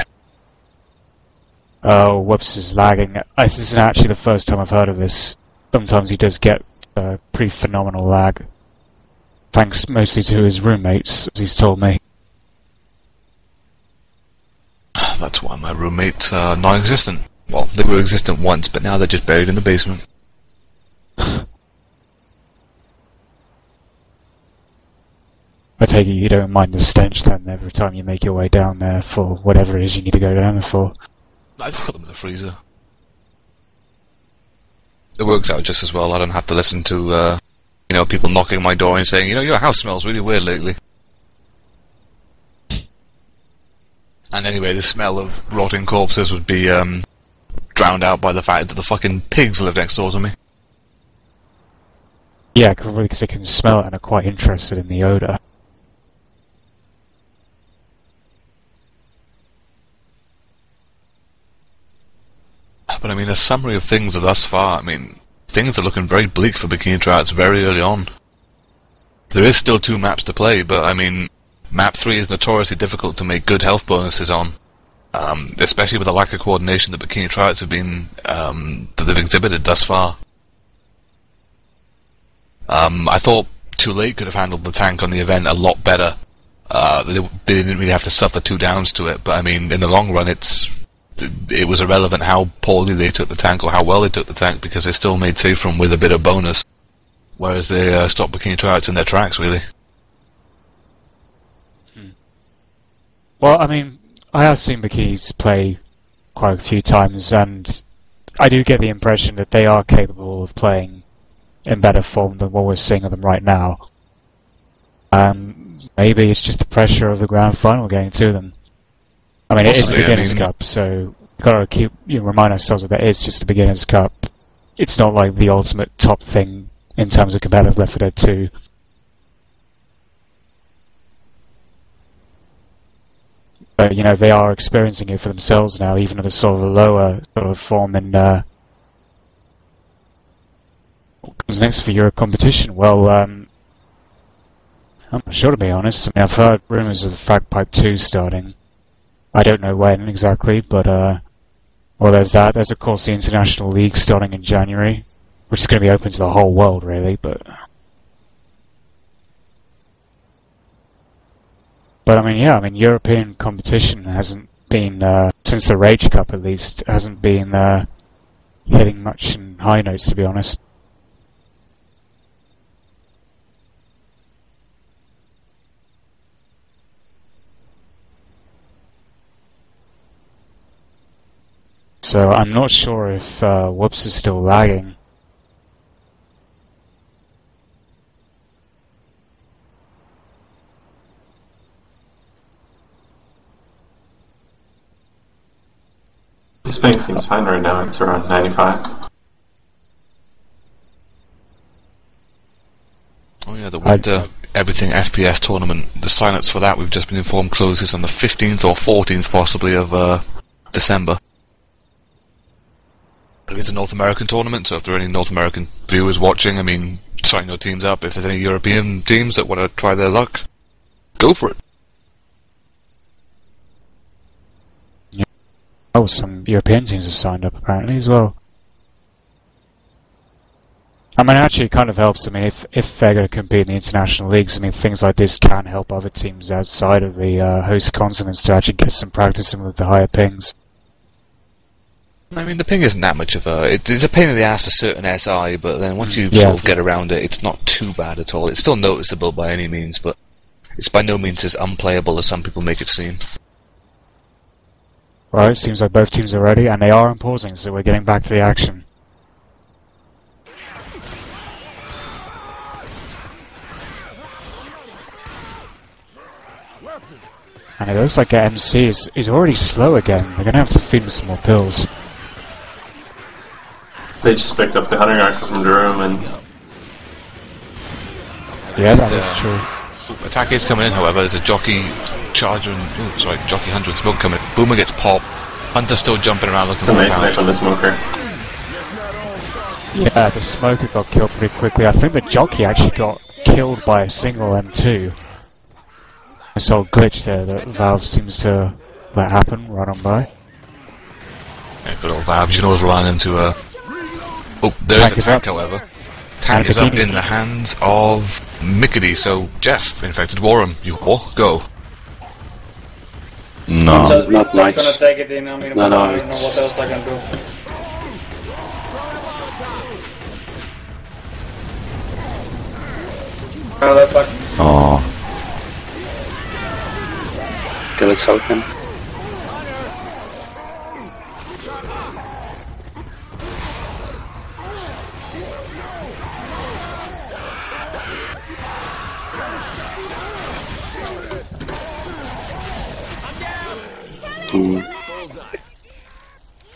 Oh, whoops, is lagging. This isn't actually the first time I've heard of this. Sometimes he does get pretty phenomenal lag. Thanks mostly to his roommates, as he's told me. That's why my roommates are non-existent. Well, they were existent once, but now they're just buried in the basement. I take it you don't mind the stench then every time you make your way down there for whatever it is you need to go down there for. I just put them in the freezer. It works out just as well. I don't have to listen to, people knocking on my door and saying, your house smells really weird lately. And anyway, the smell of rotting corpses would be, drowned out by the fact that the fucking pigs live next door to me. Yeah, probably because they can smell it and are quite interested in the odour. But I mean, a summary of things thus far, I mean, things are looking very bleak for Bikini Tryouts very early on. There is still 2 maps to play, but I mean, map 3 is notoriously difficult to make good health bonuses on. Especially with the lack of coordination that Bikini Tryouts have been, that they've exhibited thus far. I thought Too Late could have handled the tank on the event a lot better. They didn't really have to suffer 2 downs to it, but I mean, in the long run, it was irrelevant how poorly they took the tank or how well they took the tank, because they still made safe from with a bit of bonus, whereas they stopped Bikini Tryouts in their tracks, really. Well, I mean, I have seen Bikinis play quite a few times, and I do get the impression that they are capable of playing in better form than what we're seeing of them right now. Maybe it's just the pressure of the grand final getting to them. I mean, it is a beginner's cup, so we've got to remind ourselves that it is just a beginner's cup. It's not like the ultimate top thing in terms of competitive Left 4 Dead 2. But, they are experiencing it for themselves now, even at a sort of a lower sort of form in what comes next for Euro competition. Well, I'm not sure, to be honest. I mean, I've heard rumours of Fragpipe 2 starting. I don't know when exactly, but, well, there's that. There's, of course, the International League starting in January, which is going to be open to the whole world, really, but I mean, yeah, European competition hasn't been, since the Rage Cup at least, hasn't been hitting much in high notes, to be honest. So I'm not sure if Whoops is still lagging. His ping seems fine right now, it's around 95. Oh yeah, the Winter Everything FPS tournament, the sign-ups for that, we've just been informed, closes on the 15th or 14th possibly of December. It is a North American tournament, so if there are any North American viewers watching, I mean, sign your teams up. If there's any European teams that want to try their luck, go for it. Yeah. Oh, some European teams have signed up apparently as well. I mean, actually it kind of helps. I mean, if they're going to compete in the international leagues, I mean, things like this can help other teams outside of the host continents to actually get some practice in with the higher pings. I mean, the ping isn't that much of a... It's a pain in the ass for certain SI, but then once you sort of get around it, it's not too bad at all. It's still noticeable by any means, but it's by no means as unplayable as some people make it seem. Right, seems like both teams are ready, and they are pausing, so we're getting back to the action. And it looks like MC is already slow again. They're going to have to feed him some more pills. They just picked up the hunting rifle from the room and... Yeah, that is true. Attack is coming in, however. There's a jockey charger and... Oh, sorry, jockey hunter and smoke coming in. Boomer gets popped. Hunter's still jumping around looking for It's a nice knife on the smoker. Yeah, the smoker got killed pretty quickly. I think the jockey actually got killed by a single M2. I saw a glitch there that Valve seems to let happen right on by. Yeah, good old Valve. You can always run into a... Oh, there's a tank, however. Tank is up in the hands of Bikini, so Jeff, Infected Warren, you go. No. Just, not just much. gonna take it in, I mean, No, I no, don't know it's- what else I can do. Oh, that's like... Oh. Okay, let's help him.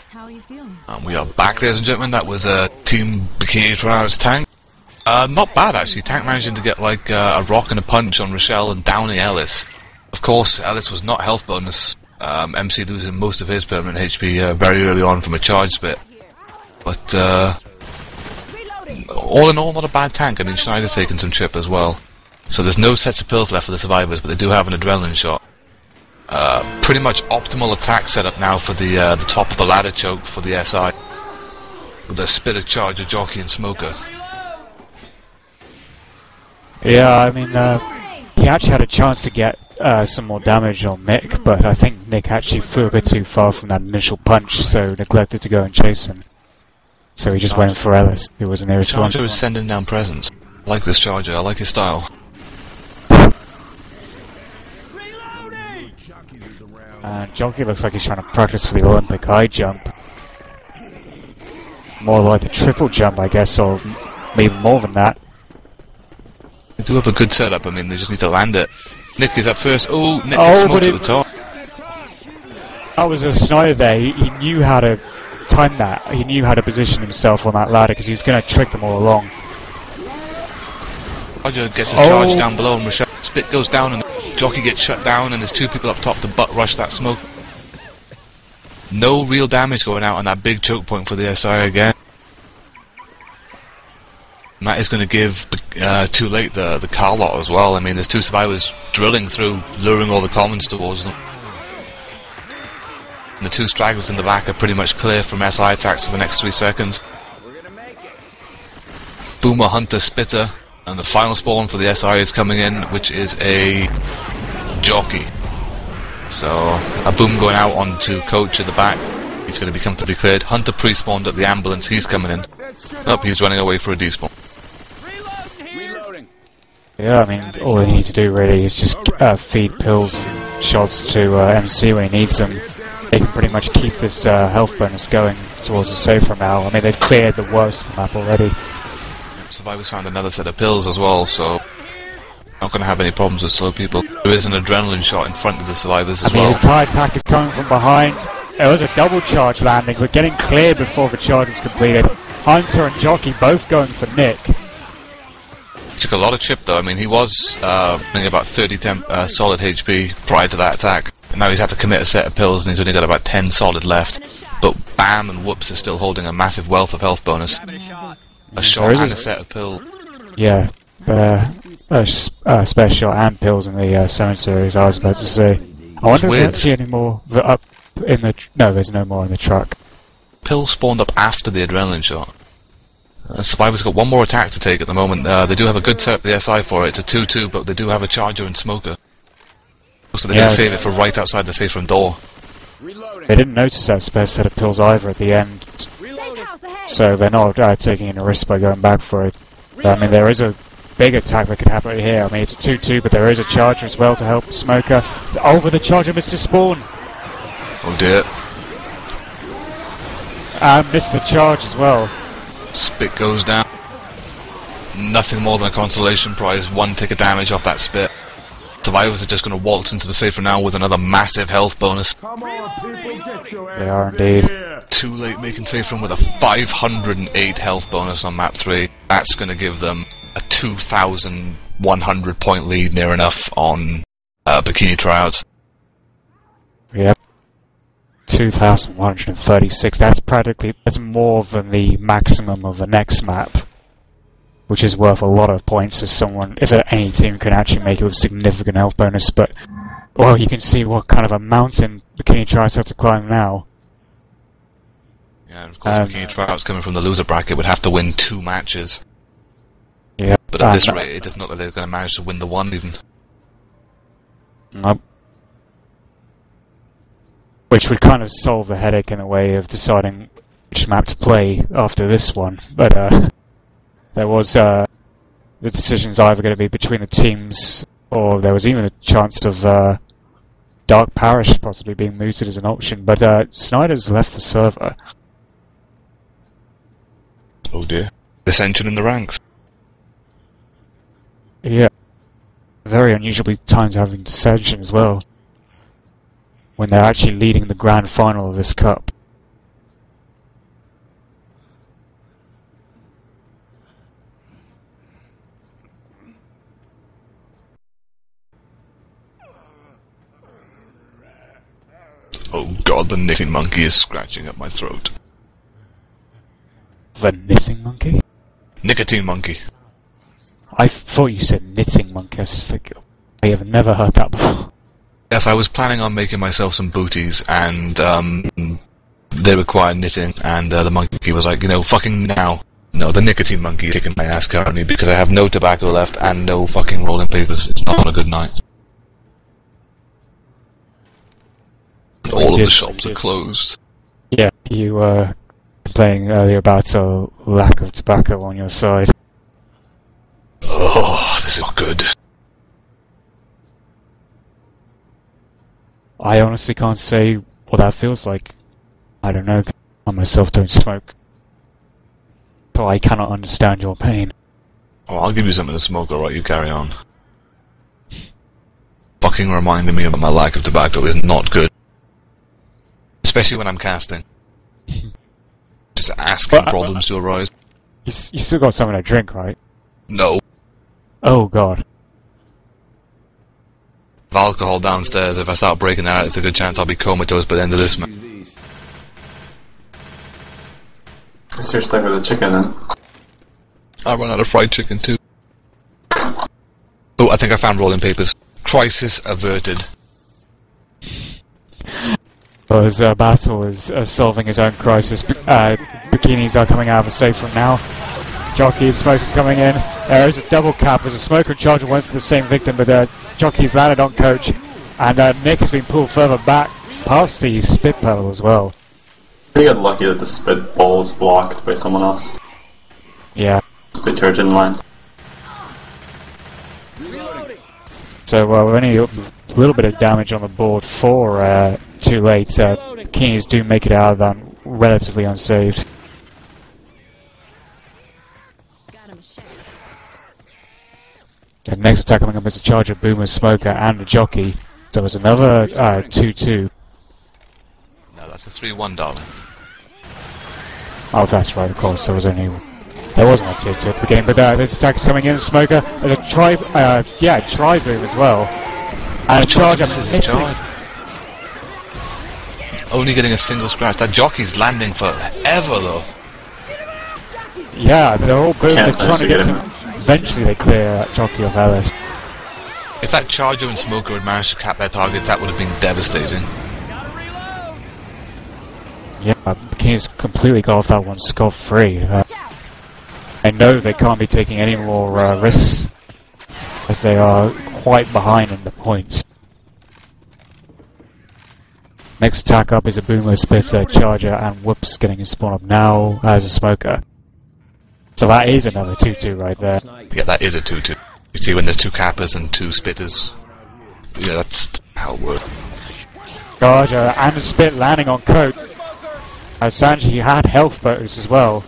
How are you feeling? And we are back, ladies and gentlemen. That was Team Bikini Tryouts Tank. Not bad, actually. Tank managing to get like a rock and a punch on Rochelle and downing Ellis. Of course, Ellis was not health bonus. MC losing most of his permanent HP very early on from a charge bit. But all in all, not a bad tank. I mean, Schneider's taken some chip as well. So there's no sets of pills left for the survivors, but they do have an adrenaline shot. Pretty much optimal attack setup now for the top of the ladder choke for the SI. With a Spitter Charger, Jockey and Smoker. Yeah, I mean, he actually had a chance to get some more damage on Nick, but I think Nick actually flew a bit too far from that initial punch, so neglected to go and chase him. So he just went for Ellis, who was an irresponsible. Charger is sending down presents. I like this Charger, I like his style. Jockey looks like he's trying to practice for the Olympic high jump. More like the triple jump, I guess, or maybe more than that. They do have a good setup, I mean, they just need to land it. Nick is up first. Oh, Nick Oh, gets smoked but at the top. That was a Snyder there. He knew how to time that. He knew how to position himself on that ladder because he was going to trick them all along. Roger gets a charge down below and Rochelle Spit goes down and the Jockey gets shut down and there's two people up top to butt rush that smoke. No real damage going out on that big choke point for the SI again. And that is going to give Too Late the car lot as well. I mean, there's two survivors drilling through, luring all the commons towards them. And the two stragglers in the back are pretty much clear from SI attacks for the next 3 seconds. Boomer, Hunter, Spitter, and the final spawn for the SI is coming in, which is a Jockey. So, a Boom going out onto Coach at the back. He's going to be comfortably cleared. Hunter pre-spawned at the ambulance, he's coming in. Oh, he's running away for a despawn. Yeah, I mean, all he needs to do really is just feed pills and shots to MC when he needs them. They can pretty much keep this health bonus going towards the safer now. I mean, they've cleared the worst of the map already. Survivors found another set of pills as well, so not going to have any problems with slow people. There is an adrenaline shot in front of the survivors as well. The entire attack is coming from behind. It was a double charge landing, but getting cleared before the charge was completed. Hunter and Jockey both going for Nick. He took a lot of chip though. I mean, he was running about 30 solid HP prior to that attack. And now he's had to commit a set of pills and he's only got about 10 solid left. But Bam and Whoops are still holding a massive wealth of health bonus. A shot and a set of pills. Yeah, special and pills in the cemetery, as I was about to say. I wonder if there's actually any more up in the... No, there's no more in the truck. Pill spawned up after the adrenaline shot. Survivor's got one more attack to take at the moment. They do have a good setup, the SI for it. It's a 2-2, but they do have a Charger and Smoker. So they're going to save it for right outside the safe room door. They didn't notice that spare set of pills either at the end. So they're not taking any risk by going back for it. But, I mean, there is a big attack that could happen here. I mean, it's a 2-2, but there is a Charger as well to help Smoker. Oh, but the Charger missed his spawn! Oh dear. And missed the charge as well. Spit goes down. Nothing more than a consolation prize, 1 tick of damage off that Spit. Survivors are just going to waltz into the safe now with another massive health bonus. They are indeed. Too Late making safe room with a 508 health bonus on map 3. That's going to give them a 2,100 point lead near enough on Bikini Tryouts. Yep. 2,136. That's more than the maximum of the next map, which is worth a lot of points if any team can actually make it with significant health bonus. But well, you can see what kind of a mountain Bikini Tryouts have to climb now. Yeah, and of course, Bikini Tryouts coming from the loser bracket would have to win 2 matches. Yeah, but at this rate, it doesn't look like they're going to manage to win the one even. Nope. Which would kind of solve the headache in a way of deciding which map to play after this one. But there was the decision's either going to be between the teams, or there was even a chance of Dark Parish possibly being mooted as an option. But Snyder's left the server. Oh dear. Dissension in the ranks. Yeah. Very unusually timed having dissension as well, when they're actually leading the grand final of this cup. Oh god, the knitting monkey is scratching at my throat. The knitting monkey? Nicotine monkey. I thought you said knitting monkey. I was just like, I have never heard that before. Yes, I was planning on making myself some booties, and they require knitting, and the monkey was like, fucking now. No, the nicotine monkey is kicking my ass currently because I have no tobacco left and no fucking rolling papers. It's not a good night. All of the shops are closed. Yeah, you were complaining earlier about a lack of tobacco on your side. Oh, this is not good. I honestly can't say what that feels like. I don't know. I myself don't smoke. So I cannot understand your pain. Oh, I'll give you something to smoke, alright, you carry on. Fucking reminding me about my lack of tobacco is not good. Especially when I'm casting. Just asking problems to arise. You still got something to drink, right? No. Oh god. Alcohol downstairs. If I start breaking that out, it's a good chance I'll be comatose by the end of this match. Guess you're stuck with the chicken then. I run out of fried chicken too. Oh, I think I found rolling papers. Crisis averted. Well, his battle is solving his own crisis. Bikinis are coming out of a safe room now. Jockey and Smoker coming in. There is a double cap as a Smoker and Charger went for the same victim, but Jockey's landed on Coach, and Nick has been pulled further back past the spit pedal as well. I think I got lucky that the spit ball was blocked by someone else. Yeah. They charge in line. So with only a little bit of damage on the board for Too Late, Bikinis do make it out of that relatively unsaved. The next attack coming up is a Charger, Boomer, Smoker, and a Jockey. So it's another 2-2. No, that's a 3-1, darling. Oh, that's right, of course. There wasn't a 2-2 at the beginning, but this attack is coming in. Smoker, there's a tri-boom as well. And a Charger is a charge. Only getting a single scratch. That Jockey's landing forever, though. Yeah, they're all booming. They're Can't trying to get him. him. Eventually they clear Jockey of Ellis. If that Charger and Smoker had managed to cap their target, that would have been devastating. Yeah, Bikini's completely got off that one scot-free. I know they can't be taking any more risks, as they are quite behind in the points. Next attack up is a Boomer, Splitter, Charger, and Whoops getting his spawn up now as a Smoker. So that is another 2-2 right there. Yeah, that is a 2-2. You see, when there's 2 cappers and 2 spitters, yeah, that's how it works. Charger and a Spit landing on Coat. Sanji had health bonus as well.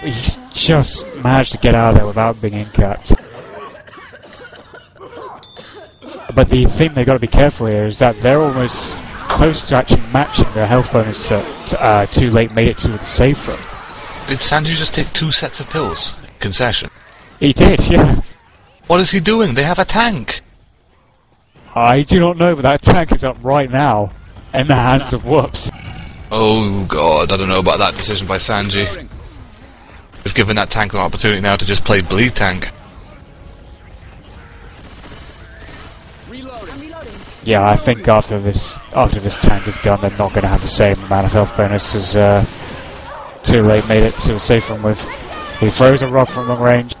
He just managed to get out of there without being incapped. But the thing they've got to be careful here is that they're almost close to actually matching their health bonus that Too Late made it to the safe room. Did Sanji just take 2 sets of pills? Concession. He did, yeah. What is he doing? They have a tank! I do not know, but that tank is up right now. in the hands of Whoops. Oh god, I don't know about that decision by Sanji. We've given that tank an opportunity now to just play bleed tank. Yeah, I think after this tank is done, they're not going to have the same amount of health bonus as Too Late made it to a safe room with. He throws a rock from long range.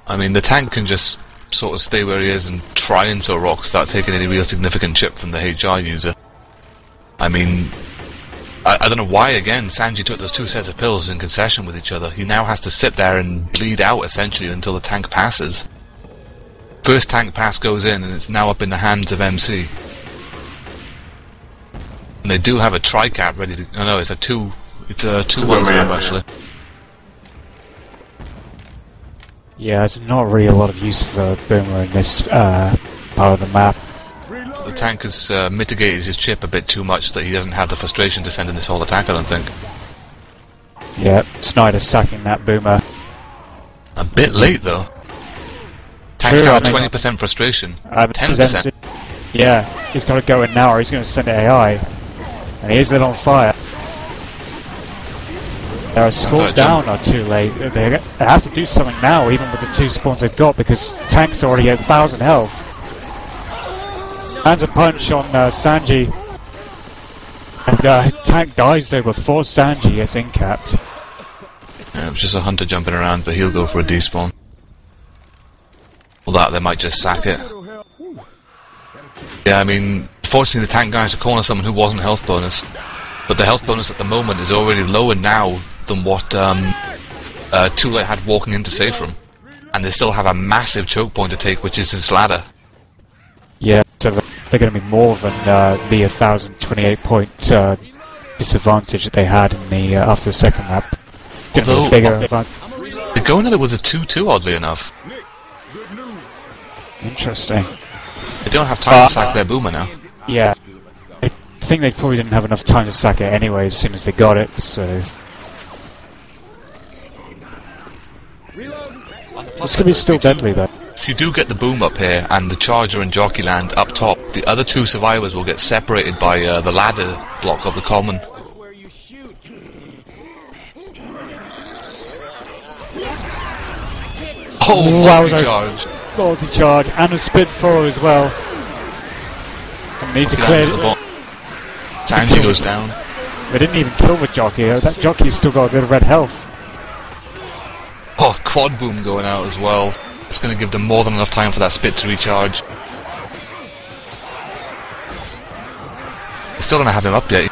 I mean, the tank can just sort of stay where he is and try and throw rocks without taking any real significant chip from the HR user. I mean, I don't know why, again, Sanji took those 2 sets of pills in concession with each other. He now has to sit there and bleed out, essentially, until the tank passes. First tank pass goes in, and it's now up in the hands of MC. And they do have a tri-cap ready to... Oh no, it's a 2-1 zone, actually. Yeah, there's not really a lot of use for Boomer in this part of the map. The tank has mitigated his chip a bit too much that he doesn't have the frustration to send in this whole attack, I don't think. Yeah, Snyder sacking that Boomer. A bit late, though. Tank's True, got I mean, 20% frustration. 10%. 10%. Yeah, he's got to go in now or he's going to send it AI. And he is lit on fire. Their scores down are too late. They have to do something now, even with the 2 spawns they've got, because Tank's already at 1,000 health. Lands a punch on Sanji. And Tank dies though before Sanji gets incapped. Yeah, it was just a hunter jumping around, but he'll go for a despawn. Well, that they might just sack it. Yeah, I mean, fortunately the tank guys to corner someone who wasn't health bonus. But the health bonus at the moment is already lower now than what Too Late had walking into safe room. And they still have a massive choke point to take, which is this ladder. Yeah, so they're going to be more than the 1,028 point disadvantage that they had in the after the second map. Although, Bigger they're going at it with a 2-2, oddly enough. Interesting. They don't have time to sack their Boomer now. Yeah. I think they probably didn't have enough time to sack it anyway as soon as they got it, so... This could be still deadly though. If you do get the boom up here and the Charger and Jockey land up top, the other 2 survivors will get separated by the ladder block of the common. Oh, multi-charge! Multi-charge and a spin throw as well. And need to clear it. Sanji goes down. They didn't even kill the Jockey. That Jockey's still got a bit of red health. Oh, quad boom going out as well. It's going to give them more than enough time for that spit to recharge. They still don't have him up yet.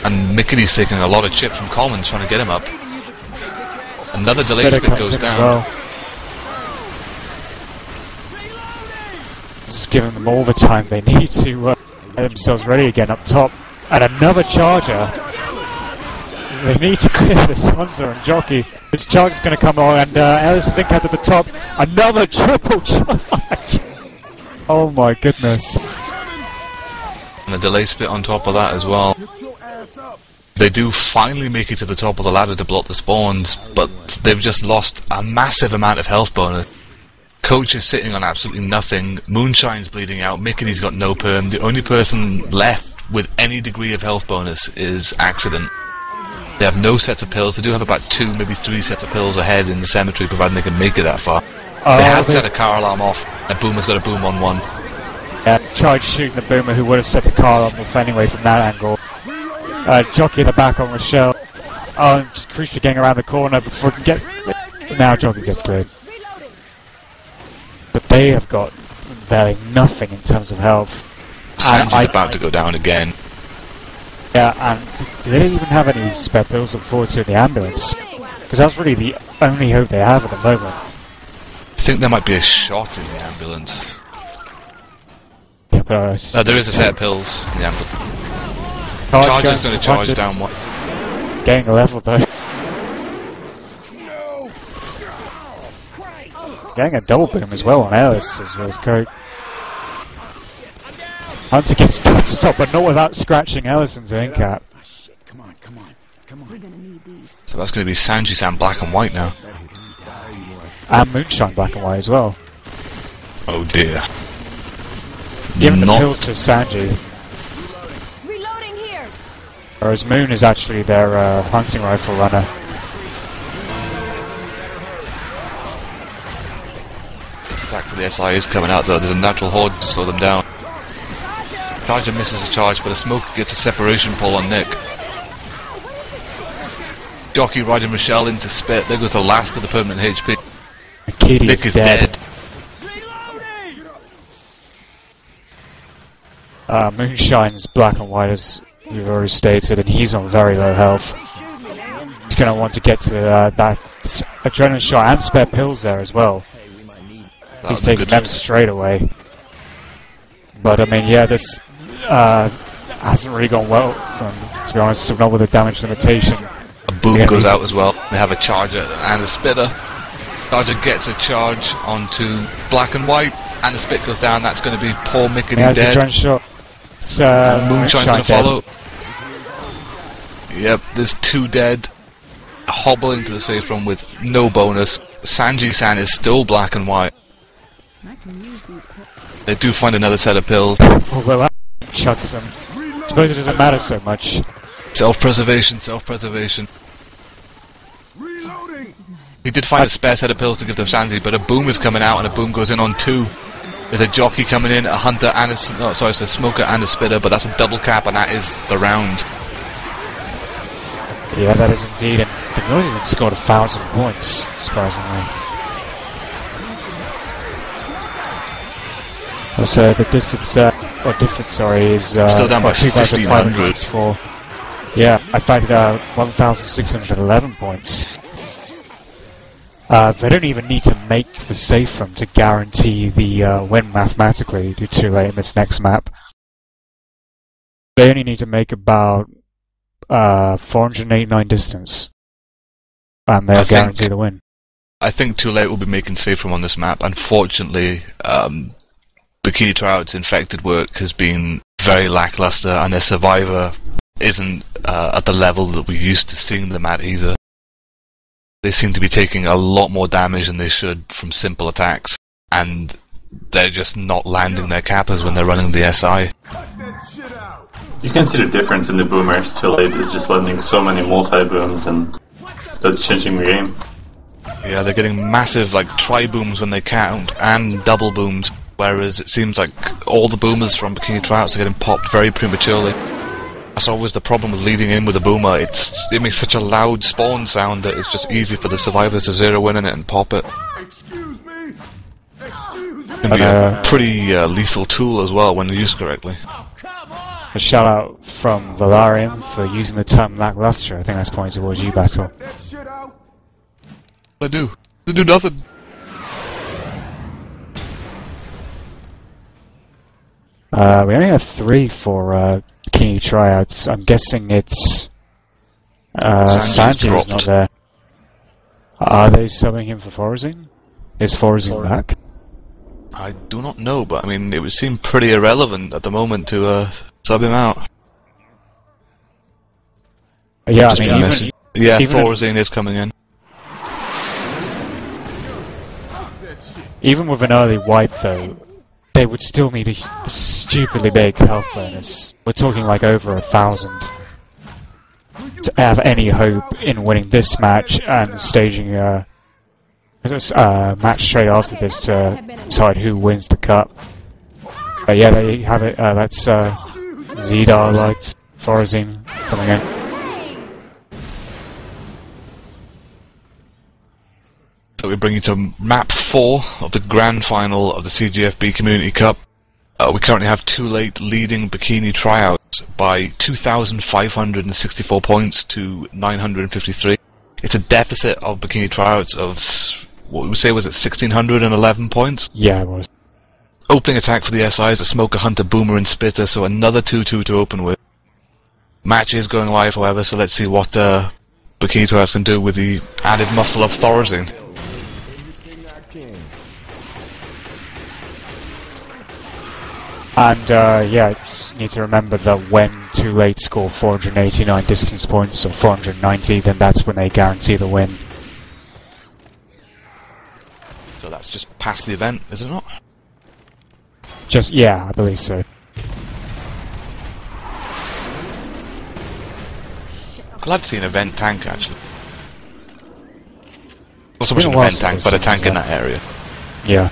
And Bikini's taking a lot of chip from Commons trying to get him up. Another delay spit goes down. Well. This is giving them all the time they need to get themselves ready again up top. And another Charger. They need to clear this Hunter and Jockey. This charge is going to come on, and Ellis is incapped at the top. Another triple charge! Oh my goodness. And a delay spit on top of that as well. They do finally make it to the top of the ladder to block the spawns, but they've just lost a massive amount of health bonus. Coach is sitting on absolutely nothing. Moonshine's bleeding out. Mickey's got no perm. The only person left with any degree of health bonus is Accident. They have no sets of pills. They do have about 2, maybe 3 sets of pills ahead in the cemetery, providing they can make it that far. They have set a car alarm off, and Boomer's got a boom on 1. Yeah, tried shooting the Boomer who would have set the car alarm off anyway from that angle. Jockey in the back on Rochelle. Oh, and just Crucial getting around the corner before he can get... Now Jockey gets cleared. But they have got barely nothing in terms of health. Sanji's about to go down again. Yeah, and they don't even have any spare pills to forward to in the ambulance. Because that's really the only hope they have at the moment. I think there might be a shot in the ambulance. Yeah, but, There is a set of pills in the ambulance. Charger's going to charge down 1. Getting a level though. Getting a double boom as well on Ellis as well as Coke. Hunter gets stopped, but not without scratching Ellison to incap. Come on, come on, come on. We're gonna need these. So that's going to be Sanji-san black and white now. And Moonshine black and white as well. Oh dear. giving the not. pills to Sanji, Reloading here. whereas Moon is actually their hunting rifle runner. This attack for the SI is coming out though. There's a natural horde to slow them down. Charger misses a charge, but a smoke gets a separation pull on Nick. Jockey riding Rochelle into spit. There goes the last of the permanent HP. Kitty Nick is dead. Moonshine's black and white, as we've already stated, and he's on very low health. He's going to want to get to that adrenaline shot and spare pills there as well. He's taking them straight away. But I mean, yeah, this hasn't really gone well for him, to be honest, not with the damage limitation. A boom goes out as well. They have a charger and a spitter. Charger gets a charge onto black and white, and the spit goes down. That's going to be poor Mickey He has a dead. adrenaline shot. It's, Moonshine's going to follow. Yep, there's 2 dead. Hobbling to the safe room with no bonus. Sanji-san is still black and white. They do find another set of pills. Although that chucks them. I suppose it doesn't matter so much. Self-preservation, self-preservation. He did find a spare set of pills to give to Sanji, but a boom is coming out and a boom goes in on 2. There's a jockey coming in, a hunter and it's a smoker and a spitter, but that's a double cap and that is the round. Yeah, that is indeed, and they've not even scored 1,000 points, surprisingly. So the distance, or difference, sorry, is still down by 2,564. Yeah, in fact, 1,611 points. They don't even need to make the safe room to guarantee the win mathematically. You're too late in this next map. They only need to make about 489 distance, and they'll guarantee the win. I think Too Late will be making safe room on this map. Unfortunately, Bikini Tryouts infected work has been very lackluster, and their survivor isn't at the level that we're used to seeing them at either. They seem to be taking a lot more damage than they should from simple attacks, and they're just not landing their cappers when they're running the SI. You can see the difference in the boomers. Too Late is just landing so many multi-booms, and that's changing the game. Yeah, they're getting massive like tri-booms when they count, and double booms, whereas it seems like all the boomers from Bikini Tryouts are getting popped very prematurely. That's always the problem with leading in with a boomer. It makes such a loud spawn sound that it's just easy for the survivors to zero in on it and pop it. Excuse me. Excuse me. It can be a pretty lethal tool as well when used correctly. A shout out from Valarian for using the term lackluster. I think that's pointing towards you, Battle. That shit out. They do. They do nothing. We only have 3 for Bikini Tryouts. I'm guessing it's Sanji's not there. Are they subbing him for Forazine? Is Forazine back? I do not know, but I mean, it would seem pretty irrelevant at the moment to sub him out. Yeah, I mean, Yeah, even Forazine is coming in. even with an early wipe, though, they would still need a stupidly big health bonus. We're talking like over 1,000 to have any hope in winning this match and staging a match straight after this to decide who wins the cup. But yeah, there you have it. That's Zidar Light Forazine coming in. So we bring you to map 4 of the grand final of the CGFB Community Cup. We currently have Too Late leading Bikini Tryouts by 2,564 points to 953. It's a deficit of Bikini Tryouts of, what we would say was it 1,611 points? Yeah, it was. Opening attack for the SI is a Smoker, Hunter, Boomer and Spitter, so another 2-2 to open with. Match is going live, however, so let's see what Bikini Tryouts can do with the added muscle of Thorazine. And yeah, just need to remember that when Too Late score 489 distance points or 490, then that's when they guarantee the win. So that's just past the event, is it not? Just, yeah, I believe so. Glad to see an event tank, actually. Not so It's much an been a while event tank, since but a I've tank seen in that. that area. Yeah.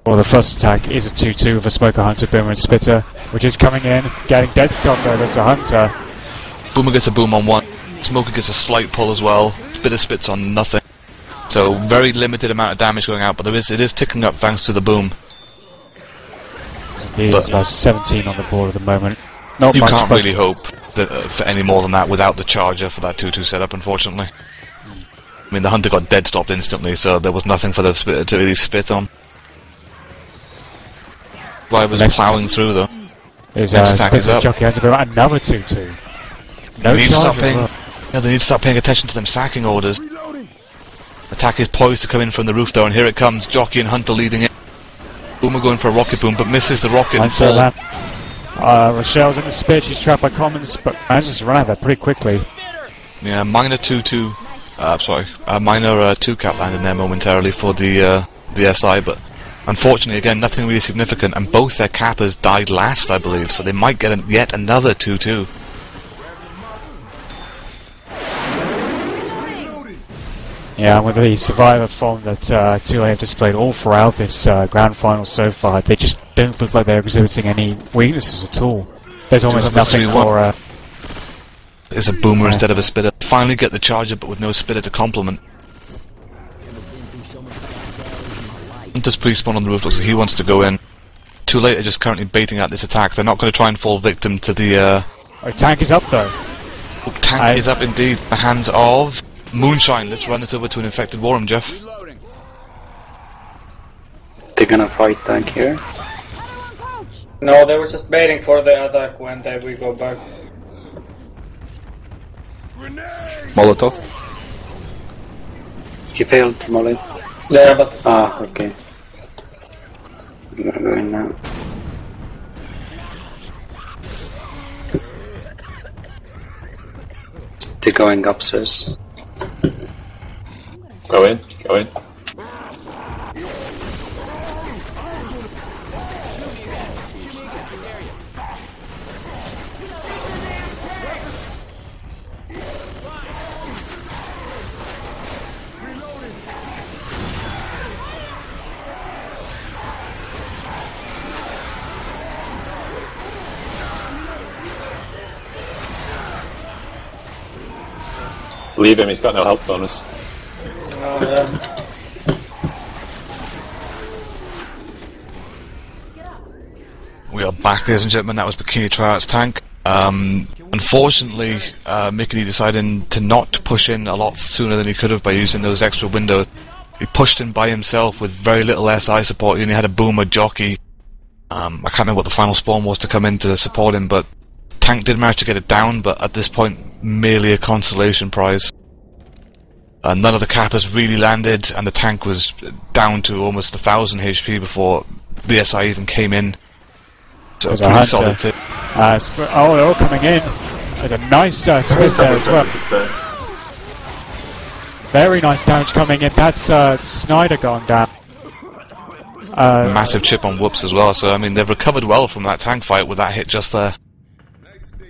Well, the first attack is a 2-2 with a Smoker Hunter, Boomer and Spitter, which is coming in, getting dead stop though, there's a Hunter. Boomer gets a boom on one, Smoker gets a slight pull as well, Spitter spits on nothing. So, very limited amount of damage going out, but it is ticking up thanks to the boom. It's about 17 on the board at the moment. Not You much, can't but really hope that, for any more than that without the charger for that 2-2 setup, unfortunately. I mean, the Hunter got dead stopped instantly, so there was nothing for the Spitter to really spit on. Why was ploughing through, though. There's Next attack is Spitter's up. Jockey Hunter, but another 2-2. No They need to start charge as paying, well. yeah, they need to start paying attention to them sacking orders. Attack is poised to come in from the roof, though, and here it comes. Jockey and Hunter leading it. Boomer going for a rocket boom, but misses the rocket and Hunter falls. land. Rochelle's in the spit, she's trapped by Commons, but manages to run out of there pretty quickly. Yeah, minor 2-2. Minor 2-cap landed there momentarily for the SI, but unfortunately, again, nothing really significant, and both their cappers died last, I believe, so they might get yet another 2-2. Yeah, and with the survivor form that 2A have displayed all throughout this grand final so far, they just don't look like they're exhibiting any weaknesses at all. There's almost have a nothing 3-1. for... It's a boomer instead of a spitter. Finally get the charger, but with no spitter to complement. Hunter's pre-spawn on the roof looks like he wants to go in. Too late are just currently baiting out this attack. They're not going to try and fall victim to the Oh, tank is up though. tank is up indeed. The hands of Moonshine. Let's run this over to an infected Warren, Jeff. They're gonna fight tank here. No, they were just waiting for the attack when we go back. Molotov. He failed, Molly. Yeah, but Ah, okay. I'm gonna go in now. They're going upstairs. Go in, go in. Leave him, he's got no health bonus. oh, yeah. We are back, ladies and gentlemen. That was Bikini Tryouts tank. Unfortunately, Bikini decided to not push in a lot sooner than he could have by using those extra windows. He pushed in by himself with very little SI support. He only had a boomer jockey. I can't remember what the final spawn was to come in to support him, but tank did manage to get it down, but at this point, merely a consolation prize. None of the cappers really landed, and the tank was down to almost 1,000 HP before the SI even came in. So There's a pretty Hunter. solid tip. Oh, they're all coming in. There's a nice split there as well. Very nice damage coming in. That's Snyder gone down. Massive chip on Whoops as well, so I mean they've recovered well from that tank fight with that hit just there.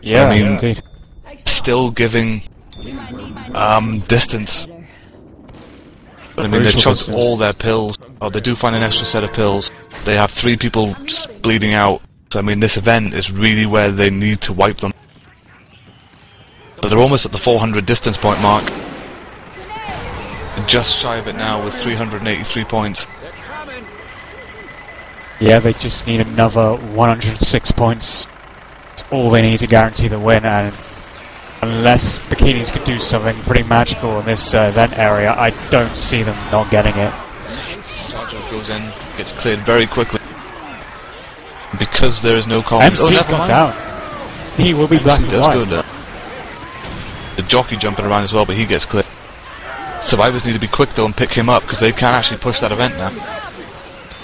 Yeah, I mean, indeed. Still giving distance. But I mean, they've Crucial chucked distance. all their pills. Oh, they do find an extra set of pills. They have 3 people bleeding out. So I mean, this event is really where they need to wipe them. But they're almost at the 400 distance point mark. Just shy of it now with 383 points. Yeah, they just need another 106 points. That's all they need to guarantee the win, and unless Bikinis could do something pretty magical in this event area, I don't see them not getting it. Charger goes in, gets cleared very quickly. Because there is no comment. MC's gone down. He will be black and does white. go down. The jockey jumping around as well, but he gets cleared. Survivors need to be quick though and pick him up, because they can actually push that event now.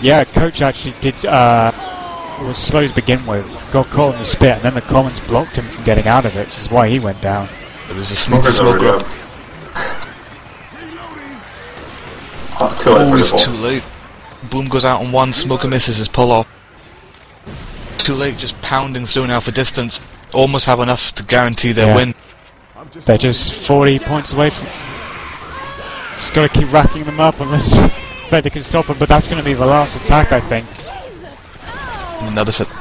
Yeah, Coach actually did, was slow to begin with, got caught in the spit, and then the Commons blocked him from getting out of it, which is why he went down. There was a sneaky Smoker's smoker already up. up. Too late Oh, for he's the too ball. late. Boom goes out on one, Smoker misses his pull-off. Too Late just pounding through now for distance. Almost have enough to guarantee their win. They're just 40 points away from... Just gotta keep racking them up unless they can stop them, but that's gonna be the last attack, I think.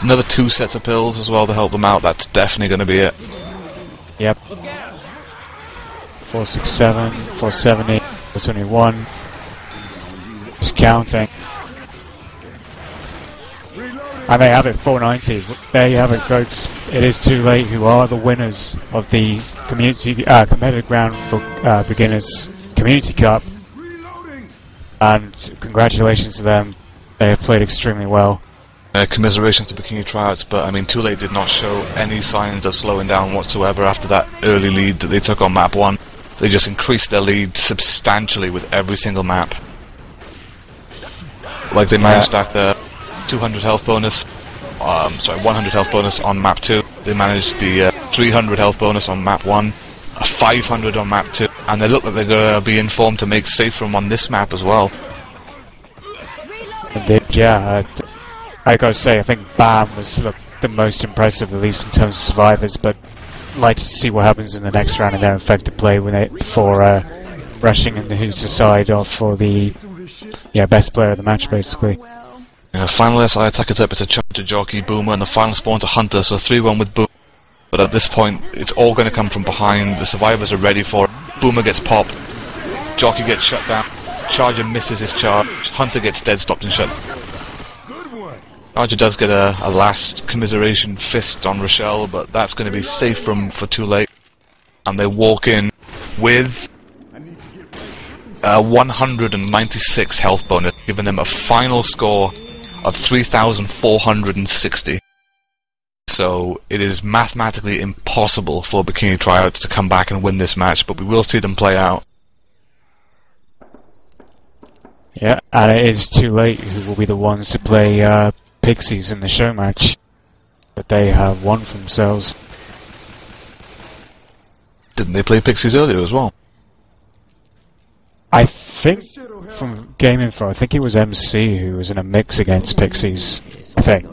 Another 2 sets of pills as well to help them out. That's definitely gonna be it. Yep. 467, 470, there's only one. Just counting. And they have it, 490. There you have it, folks. It is Too Late, who are the winners of the competitive ground for beginners Community Cup. And congratulations to them. They have played extremely well. Commiserations to Bikini Tryouts, but I mean, Too Late did not show any signs of slowing down whatsoever after that early lead that they took on map 1. They just increased their lead substantially with every single map. Like they managed that 200 health bonus, 100 health bonus on map 2. They managed the 300 health bonus on map 1, a 500 on map 2, and they look like they're going to be informed to make safe room on this map as well. Indeed, yeah. I gotta say, I think BAM was the most impressive, at least in terms of survivors, but I'd like to see what happens in the next round in their effective play before rushing into who's decide off for the best player of the match, basically. Final SI attack is up, it's a chunk to Jockey, Boomer, and the final spawn to Hunter, so 3-1 with Boomer. But at this point, it's all going to come from behind. The survivors are ready for it. Boomer gets popped, Jockey gets shut down, Charger misses his charge, Hunter gets dead stopped and shut. Charger does get a last commiseration fist on Rochelle, but that's going to be safe room for Too Late. And they walk in with 196 health bonus, giving them a final score of 3,460. So it is mathematically impossible for Bikini Tryouts to come back and win this match, but we will see them play out. Yeah, and it is Too Late who will be the ones to play Pixies in the show match. But they have won for themselves. Didn't they play Pixies earlier as well? I think, from Game Info, I think it was MC who was in a mix against Pixies, I think.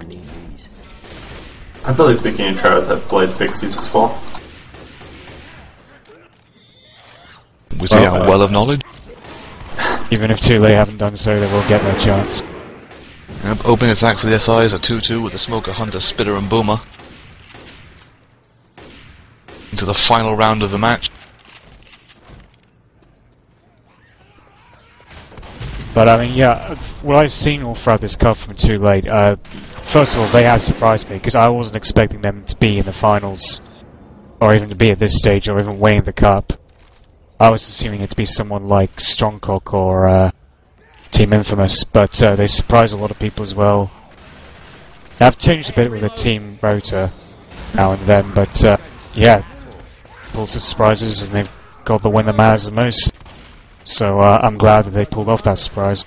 I believe Bikini Tryouts have played Pixies as well. We see our well of knowledge. Even if Too Late haven't done so, they will get their chance. Yep, opening attack for the SI is a 2-2 with the Smoker, Hunter, Spitter and Boomer. Into the final round of the match. But I mean, yeah, what I've seen all throughout this cup from Too Late, first of all, they have surprised me, because I wasn't expecting them to be in the finals, or even to be at this stage, or even winning the cup. I was assuming it to be someone like Strongcock or Team Infamous, but they surprised a lot of people as well. They've changed a bit with the team rota now and then, but yeah, lots of surprises, and they've got the win that matters the most. So I'm glad that they pulled off that surprise.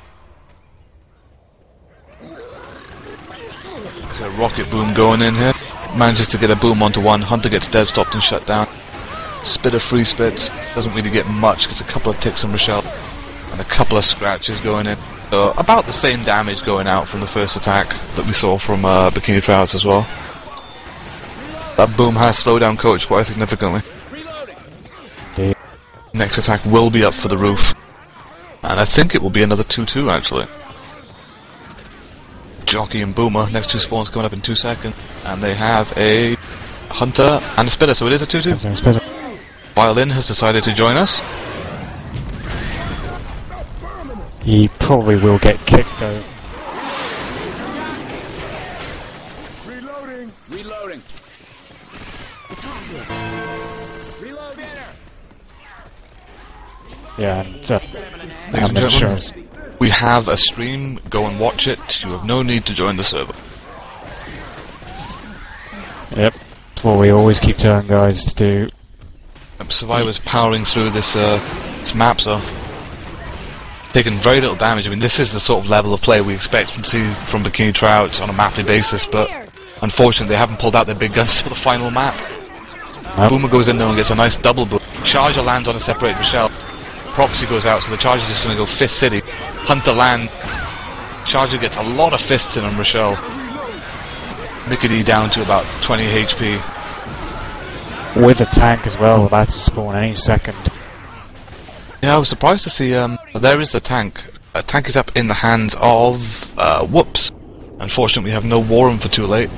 There's a rocket boom going in here. Manages to get a boom onto one. Hunter gets dead stopped and shut down. Spitter free spits. Doesn't really get much. Gets a couple of ticks on Rochelle. And a couple of scratches going in. So about the same damage going out from the first attack that we saw from Bikini Tryouts as well. That boom has slowed down Coach quite significantly. Yeah. Next attack will be up for the roof. And I think it will be another 2-2 actually. Jockey and Boomer, next 2 spawns coming up in 2 seconds. And they have a Hunter and a Spitter, so it is a 2-2. Violin has decided to join us. He probably will get kicked though. Reloading. Reloading. Reload. Yeah, and Ladies and gentlemen, we have a stream, go and watch it, you have no need to join the server. Yep, that's what we always keep telling guys to do. Survivors powering through this map, so taking very little damage. I mean, this is the sort of level of play we expect to see from Bikini Tryouts on a maply basis, but unfortunately they haven't pulled out their big guns for the final map. Boomer goes in there and gets a nice double boom. Charger lands on a separated Rochelle. Proxy goes out, so the Charger's just going to go Fist City. Hunter land. Charger gets a lot of fists in on Rochelle. Bikini down to about 20 HP. With a tank as well, about to spawn any second. Yeah, I was surprised to see, there is the tank. Tank is up in the hands of, Whoops. Unfortunately, we have no war room for too late.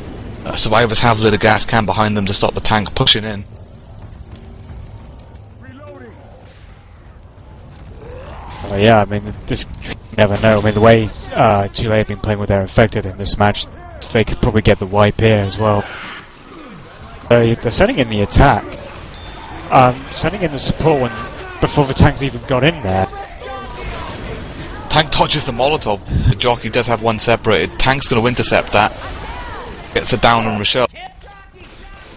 Survivors have lit a gas can behind them to stop the tank pushing in. Yeah, I mean, this you never know. I mean, the way Too Late have been playing with their infected in this match, they could probably get the wipe here as well. They're sending in the attack, sending in the support before the tanks even got in there. Tank dodges the Molotov. The jockey does have one separated. Tank's going to intercept that. Gets a down on Rochelle.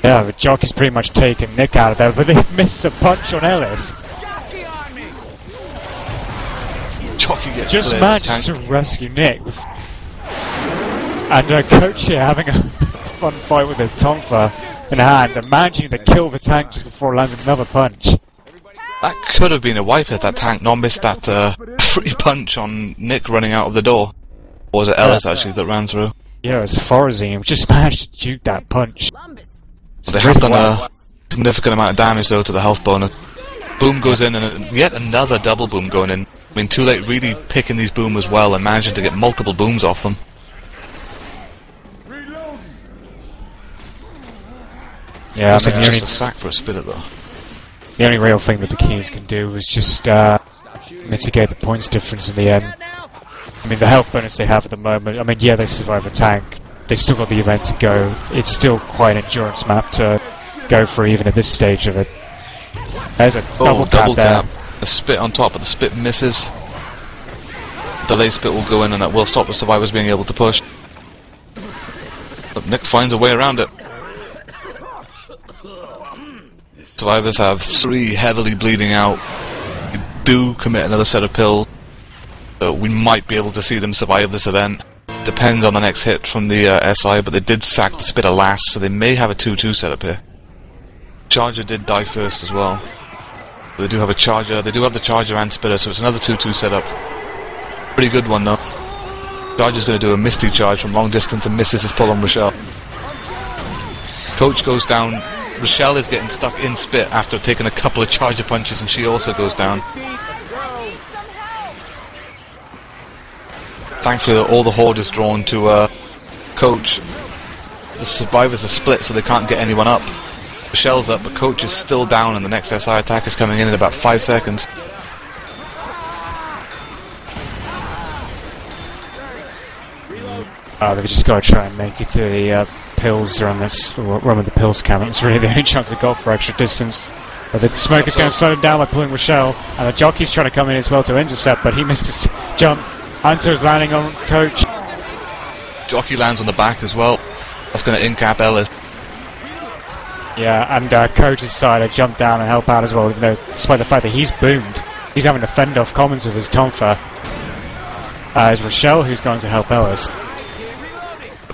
Yeah, the jockey's pretty much taken Nick out of there, but they missed a punch on Ellis. Jockey gets Just cleared. managed to rescue Nick. And Coach here having a fun fight with his Tonfa in hand and managing to kill the tank just before it lands another punch. That could have been a wipe if that tank not missed that free punch on Nick running out of the door. Or was it Ellis actually that ran through? Yeah, it's Forazine just managed to shoot that punch. So they have done a significant amount of damage though to the health bonus. Boom goes in and yet another double boom going in. I mean, Too Late really picking these boomers well and managing to get multiple booms off them. Yeah, I mean, just a sack for a spitter though. The only real thing the Bikinis can do is just mitigate the points difference in the end. I mean, the health bonus they have at the moment, I mean, yeah, they survive a tank. They still got the event to go. It's still quite an endurance map to go for even at this stage of it. There's a double tap. The spit on top, but the spit misses. Delay spit will go in and that will stop the survivors being able to push. But Nick finds a way around it. Survivors have 3 heavily bleeding out. They do commit another set of pills. So we might be able to see them survive this event. Depends on the next hit from the SI, but they did sack the spitter last, so they may have a 2-2 setup here. Charger did die first as well. They do have a charger, they do have the charger and spitter, so it's another 2-2 setup. Pretty good one though. Charger's going to do a misty charge from long distance and misses his pull on Rochelle. Coach goes down. Rochelle is getting stuck in spit after taking a couple of charger punches and she also goes down. Thankfully all the horde is drawn to Coach. The survivors are split so they can't get anyone up. Rochelle's up, but Coach is still down and the next SI attack is coming in about 5 seconds. They've just got to try and make it to the pills around this, or run with the pills camp. It's really the only chance they've got for extra distance. But the smoker's going to slow him down by pulling Rochelle, and the jockey's trying to come in as well to intercept, but he missed his jump. Hunter's landing on Coach. Jockey lands on the back as well. That's going to incap Ellis. Yeah, and Coach's side to jump down and help out as well, even though, despite the fact that he's boomed, he's having to fend off Commons with his Tonfa. It's Rochelle who's going to help Ellis.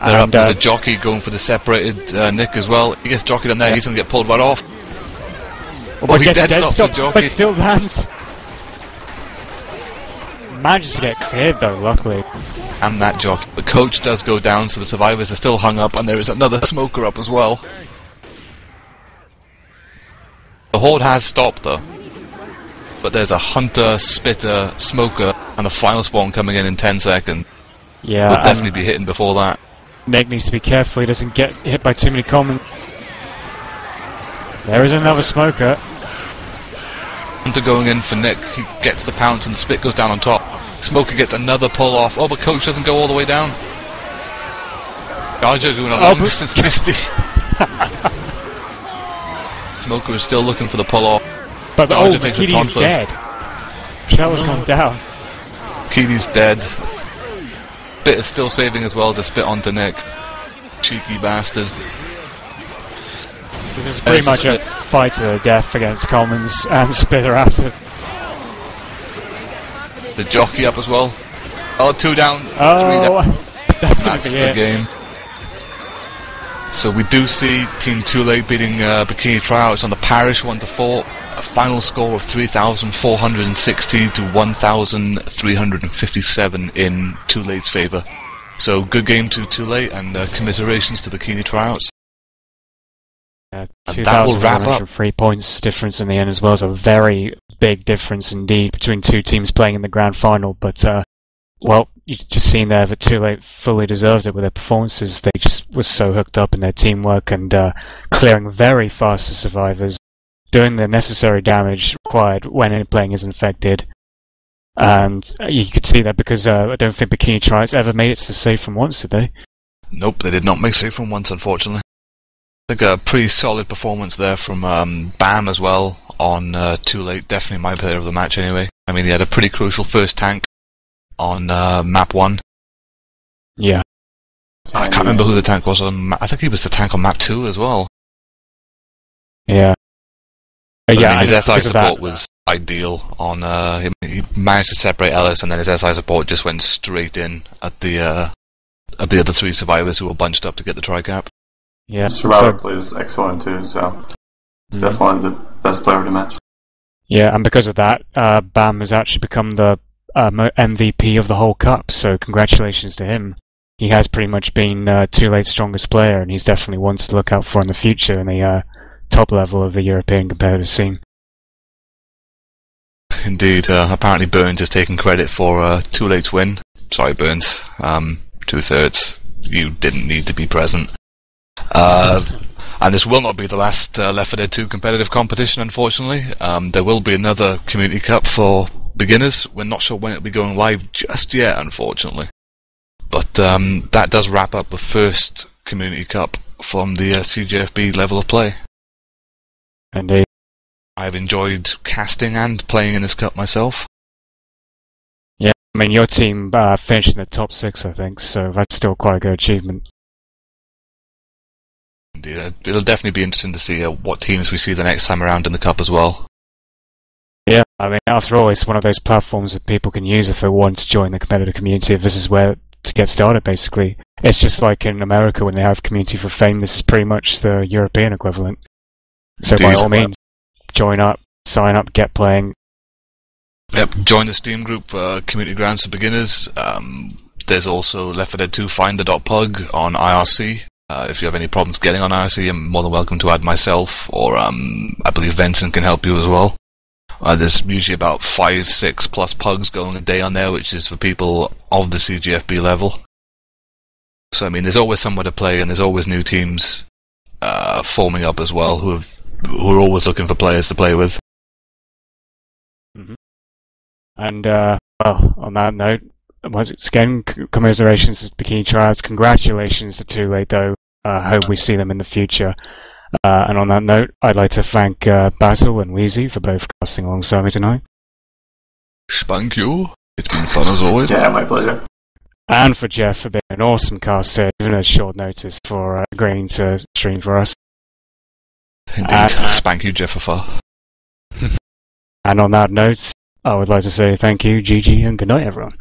They're up, there's a jockey going for the separated Nick as well. He gets jockeyed on there, he's going to get pulled right off. Oh, he dead stops the jockey. But still lands. Manages to get cleared though, luckily. And that jockey. The Coach does go down, so the survivors are still hung up, and there is another smoker up as well. The horde has stopped though. But there's a Hunter, Spitter, Smoker, and a final spawn coming in 10 seconds. Yeah, We'll definitely be hitting before that. Nick needs to be careful he doesn't get hit by too many commons. There is another smoker. Hunter going in for Nick, he gets the pounce and the spit goes down on top. Smoker gets another pull off. Oh, but Coach doesn't go all the way down. Charger doing a long distance misty. Smoker is still looking for the pull off. But Bikini is dead. Shell has gone down. Bikini's dead. Spit is still saving as well to spit onto Nick. Cheeky bastard. This is pretty much a fight to the death against Commons and Spitter Acid. The jockey up as well. Oh, 2 down, 3 down. That's going to be the it. game. So we do see Team Too Late beating Bikini Tryouts on the parish 1-4. A final score of 3,460 to 1,357 in Too Late's favour. So good game to Too Late, and commiserations to Bikini Tryouts. Yeah, And that will wrap up. 2,103 points difference in the end as well. Is a very big difference indeed between two teams playing in the grand final. But well, you've just seen there that Too Late fully deserved it with their performances. They just were so hooked up in their teamwork and clearing very fast the survivors, doing the necessary damage required when playing as infected. And you could see that because I don't think Bikini Tryouts ever made it to the safe from once, did they? Nope, they did not make safe from once, unfortunately. I think a pretty solid performance there from Bam as well on Too Late. Definitely my player of the match anyway. I mean, he had a pretty crucial first tank on map 1. Yeah. I can't remember who the tank was on. I think he was the tank on map 2 as well. Yeah. But Yeah, I mean, his because SI of support that- was ideal on him. He managed to separate Ellis, and then his SI support just went straight in at the other 3 survivors who were bunched up to get the tri-cap. Yeah. Survivor plays excellent too, so it's definitely the best player of the match. Yeah, and because of that, Bam has actually become the MVP of the whole cup, so congratulations to him. He has pretty much been Too Late's strongest player, and he's definitely one to look out for in the future in the top level of the European competitive scene. Indeed, apparently Burns is taking credit for Too Late's win. Sorry, Burns. 2/3. You didn't need to be present. And this will not be the last Left 4 Dead 2 competitive competition, unfortunately. There will be another Community Cup for beginners. We're not sure when it'll be going live just yet, unfortunately. But that does wrap up the first Community Cup from the CGFB level of play. Indeed. I've enjoyed casting and playing in this cup myself. Yeah, I mean, your team finished in the top 6, I think, so that's still quite a good achievement. Indeed, it'll definitely be interesting to see what teams we see the next time around in the cup as well. Yeah, I mean, after all, it's one of those platforms that people can use if they want to join the competitive community. This is where to get started, basically. It's just like in America when they have Community for Fame. This is pretty much the European equivalent. So by all means, join up, sign up, get playing. Yep, join the Steam group, Community Grounds for Beginners. There's also Left 4 Dead 2 Finder.pug on IRC. If you have any problems getting on IRC, I'm more than welcome to add myself, or I believe Vincent can help you as well. There's usually about 5-6 plus pugs going a day on there, which is for people of the CGFB level. So I mean, there's always somewhere to play, and there's always new teams forming up as well, who are always looking for players to play with. Mm-hmm. And well, on that note, once again, commiserations to Bikini Tryouts. Congratulations to Too Late, though. Hope we see them in the future. And on that note, I'd like to thank Basil and Wheezy for both casting alongside me tonight. Spank you. It's been fun as always. Yeah, my pleasure. And for Jeff for being an awesome caster, even at short notice for agreeing to stream for us. Indeed. Spank you, Jeff Afar. And on that note, I would like to say thank you, GG, and good night, everyone.